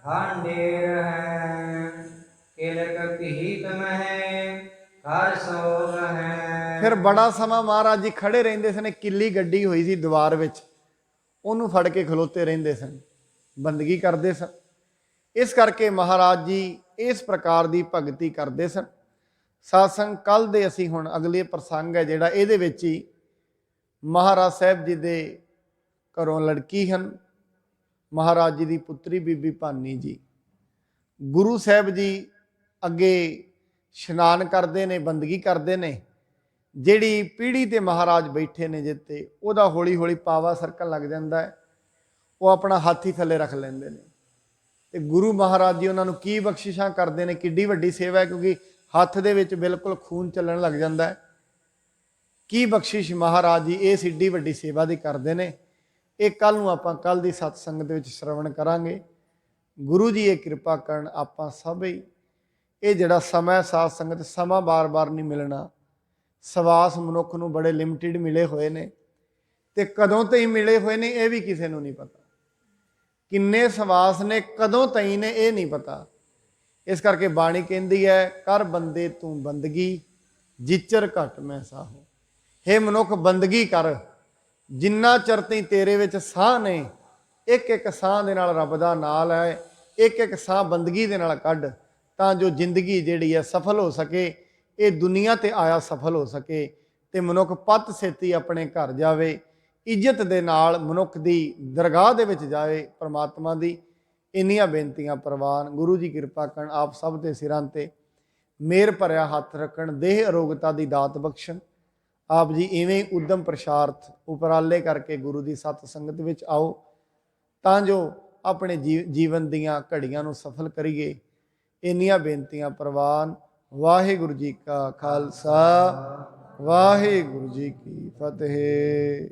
ਹਾਂਡੇਰ ਹੈ, ਕਿਲਕ ਪੀਤ ਮਹਿ ਘਰ ਸੋਗ ਹੈ। ਫਿਰ ਬੜਾ ਸਮਾਂ ਮਹਾਰਾਜ ਜੀ ਖੜੇ ਰਹਿੰਦੇ ਸਨ। ਕਿੱਲੀ ਗੱਡੀ ਹੋਈ ਸੀ ਦੀਵਾਰ ਵਿੱਚ, ਉਹਨੂੰ ਫੜ ਕੇ ਖਲੋਤੇ ਰਹਿੰਦੇ ਸਨ, ਬੰਦਗੀ ਕਰਦੇ ਸਨ। ਇਸ ਕਰਕੇ ਮਹਾਰਾਜ ਜੀ ਇਸ ਪ੍ਰਕਾਰ ਦੀ ਭਗਤੀ ਕਰਦੇ ਸਨ। ਸਾਸੰਗ ਕੱਲ ਦੇ ਅਸੀਂ ਹੁਣ ਅਗਲੇ ਪ੍ਰਸੰਗ ਹੈ ਜਿਹੜਾ, ਇਹਦੇ ਵਿੱਚ ਹੀ ਮਹਾਰਾਜ ਸਾਹਿਬ ਜੀ ਦੇ ਘਰੋਂ ਲੜਕੀ ਹਨ, ਮਹਾਰਾਜ ਜੀ ਦੀ ਪੁੱਤਰੀ ਬੀਬੀ ਭਾਨੀ ਜੀ। ਗੁਰੂ ਸਾਹਿਬ ਜੀ ਅੱਗੇ ਇਸ਼ਨਾਨ ਕਰਦੇ ਨੇ, ਬੰਦਗੀ ਕਰਦੇ ਨੇ। ਜਿਹੜੀ ਪੀੜ੍ਹੀ ਤੇ ਮਹਾਰਾਜ ਬੈਠੇ ਨੇ ਜਿੱਤੇ, ਉਹਦਾ ਹੌਲੀ ਹੌਲੀ ਪਾਵਾ ਸਰਕਣ ਲੱਗ ਜਾਂਦਾ ਹੈ। ਉਹ ਆਪਣਾ ਹੱਥ ਹੀ ਥੱਲੇ ਰੱਖ ਲੈਂਦੇ ਨੇ ਤੇ ਗੁਰੂ ਮਹਾਰਾਜ ਜੀ ਉਹਨਾਂ ਨੂੰ ਕੀ ਬਖਸ਼ਿਸ਼ਾਂ ਕਰਦੇ ਨੇ। ਕਿੱਡੀ ਵੱਡੀ ਸੇਵਾ ਹੈ, ਕਿਉਂਕਿ ਹੱਥ ਦੇ ਵਿੱਚ ਬਿਲਕੁਲ ਖੂਨ ਚੱਲਣ ਲੱਗ ਜਾਂਦਾ ਹੈ। ਕੀ ਬਖਸ਼ਿਸ਼ ਮਹਾਰਾਜ ਜੀ ਇਸ ਏਡੀ ਵੱਡੀ ਸੇਵਾ ਦੀ ਕਰਦੇ ਨੇ। ਇਹ ਕੱਲ ਨੂੰ ਆਪਾਂ ਕੱਲ ਦੀ ਸਤਸੰਗ ਦੇ ਵਿੱਚ ਸ਼ਰਵਣ ਕਰਾਂਗੇ। ਗੁਰੂ ਜੀ ਇਹ ਕਿਰਪਾ ਕਰਨ ਆਪਾਂ ਸਭ ਹੀ ਇਹ ਜਿਹੜਾ ਸਮਾਂ ਸਾਧ ਸੰਗਤ, ਸਮਾਂ ਬਾਰ-ਬਾਰ ਨਹੀਂ ਮਿਲਣਾ। ਸਵਾਸ ਮਨੁੱਖ ਨੂੰ ਬੜੇ ਲਿਮਟਿਡ ਮਿਲੇ ਹੋਏ ਨੇ ਤੇ ਕਦੋਂ ਤਾਈਂ ਮਿਲੇ ਹੋਏ ਨੇ ਇਹ ਵੀ ਕਿਸੇ ਨੂੰ ਨਹੀਂ ਪਤਾ। ਕਿੰਨੇ ਸਵਾਸ ਨੇ, ਕਦੋਂ ਤਾਈਂ ਨੇ, ਇਹ ਨਹੀਂ ਪਤਾ। ਇਸ ਕਰਕੇ ਬਾਣੀ ਕਹਿੰਦੀ ਹੈ, ਕਰ ਬੰਦੇ ਤੂੰ ਬੰਦਗੀ ਜਿਚਰ ਘਟ ਮੈਂ ਸਾਹੋ। ਹੇ ਮਨੁੱਖ ਬੰਦਗੀ ਕਰ, ਜਿੰਨਾ ਚਿਰ ਤਾਈਂ ਤੇਰੇ ਵਿੱਚ ਸਾਹ ਨੇ, ਇੱਕ ਇੱਕ ਸਾਹ ਦੇ ਨਾਲ ਰੱਬ ਦਾ ਨਾਮ ਹੈ, ਇੱਕ ਇੱਕ ਸਾਹ ਬੰਦਗੀ ਦੇ ਨਾਲ ਕੱਢ, ਤਾਂ ਜੋ ਜ਼ਿੰਦਗੀ ਜਿਹੜੀ ਹੈ ਸਫਲ ਹੋ ਸਕੇ। ਇਹ ਦੁਨੀਆ ਤੇ ਆਇਆ ਸਫਲ ਹੋ ਸਕੇ ਤੇ ਮਨੁੱਖ ਪੱਤ ਛੇਤੀ ਆਪਣੇ ਘਰ ਜਾਵੇ, ਇੱਜ਼ਤ ਦੇ ਨਾਲ ਮਨੁੱਖ ਦੀ ਦਰਗਾਹ ਦੇ ਵਿੱਚ ਜਾਵੇ ਪਰਮਾਤਮਾ ਦੀ। ਇੰਨੀਆਂ ਬੇਨਤੀਆਂ ਪ੍ਰਵਾਨ। ਗੁਰੂ ਜੀ ਕਿਰਪਾ ਕਰਨ ਆਪ ਸਭ ਦੇ ਸਿਰਾਂ ਤੇ ਮਿਹਰ ਭਰਿਆ ਹੱਥ ਰੱਖਣ, ਦੇਹ ਅਰੋਗਤਾ ਦੀ ਦਾਤ ਬਖਸ਼ਣ। ਆਪ ਜੀ ਇਵੇਂ ਉਦਮ ਪ੍ਰਸ਼ਾਰਥ ਉਪਰਾਲੇ ਕਰਕੇ ਗੁਰੂ ਦੀ ਸਤ ਸੰਗਤ ਵਿੱਚ ਆਓ, ਤਾਂ ਜੋ ਆਪਣੇ ਜੀਵਨ ਦੀਆਂ ਘੜੀਆਂ ਨੂੰ ਸਫਲ ਕਰੀਏ। ਇੰਨੀਆਂ ਬੇਨਤੀਆਂ ਪ੍ਰਵਾਨ। ਵਾਹਿਗੁਰੂ ਜੀ ਕਾ ਖਾਲਸਾ, ਵਾਹਿਗੁਰੂ ਜੀ ਕੀ ਫਤਿਹ।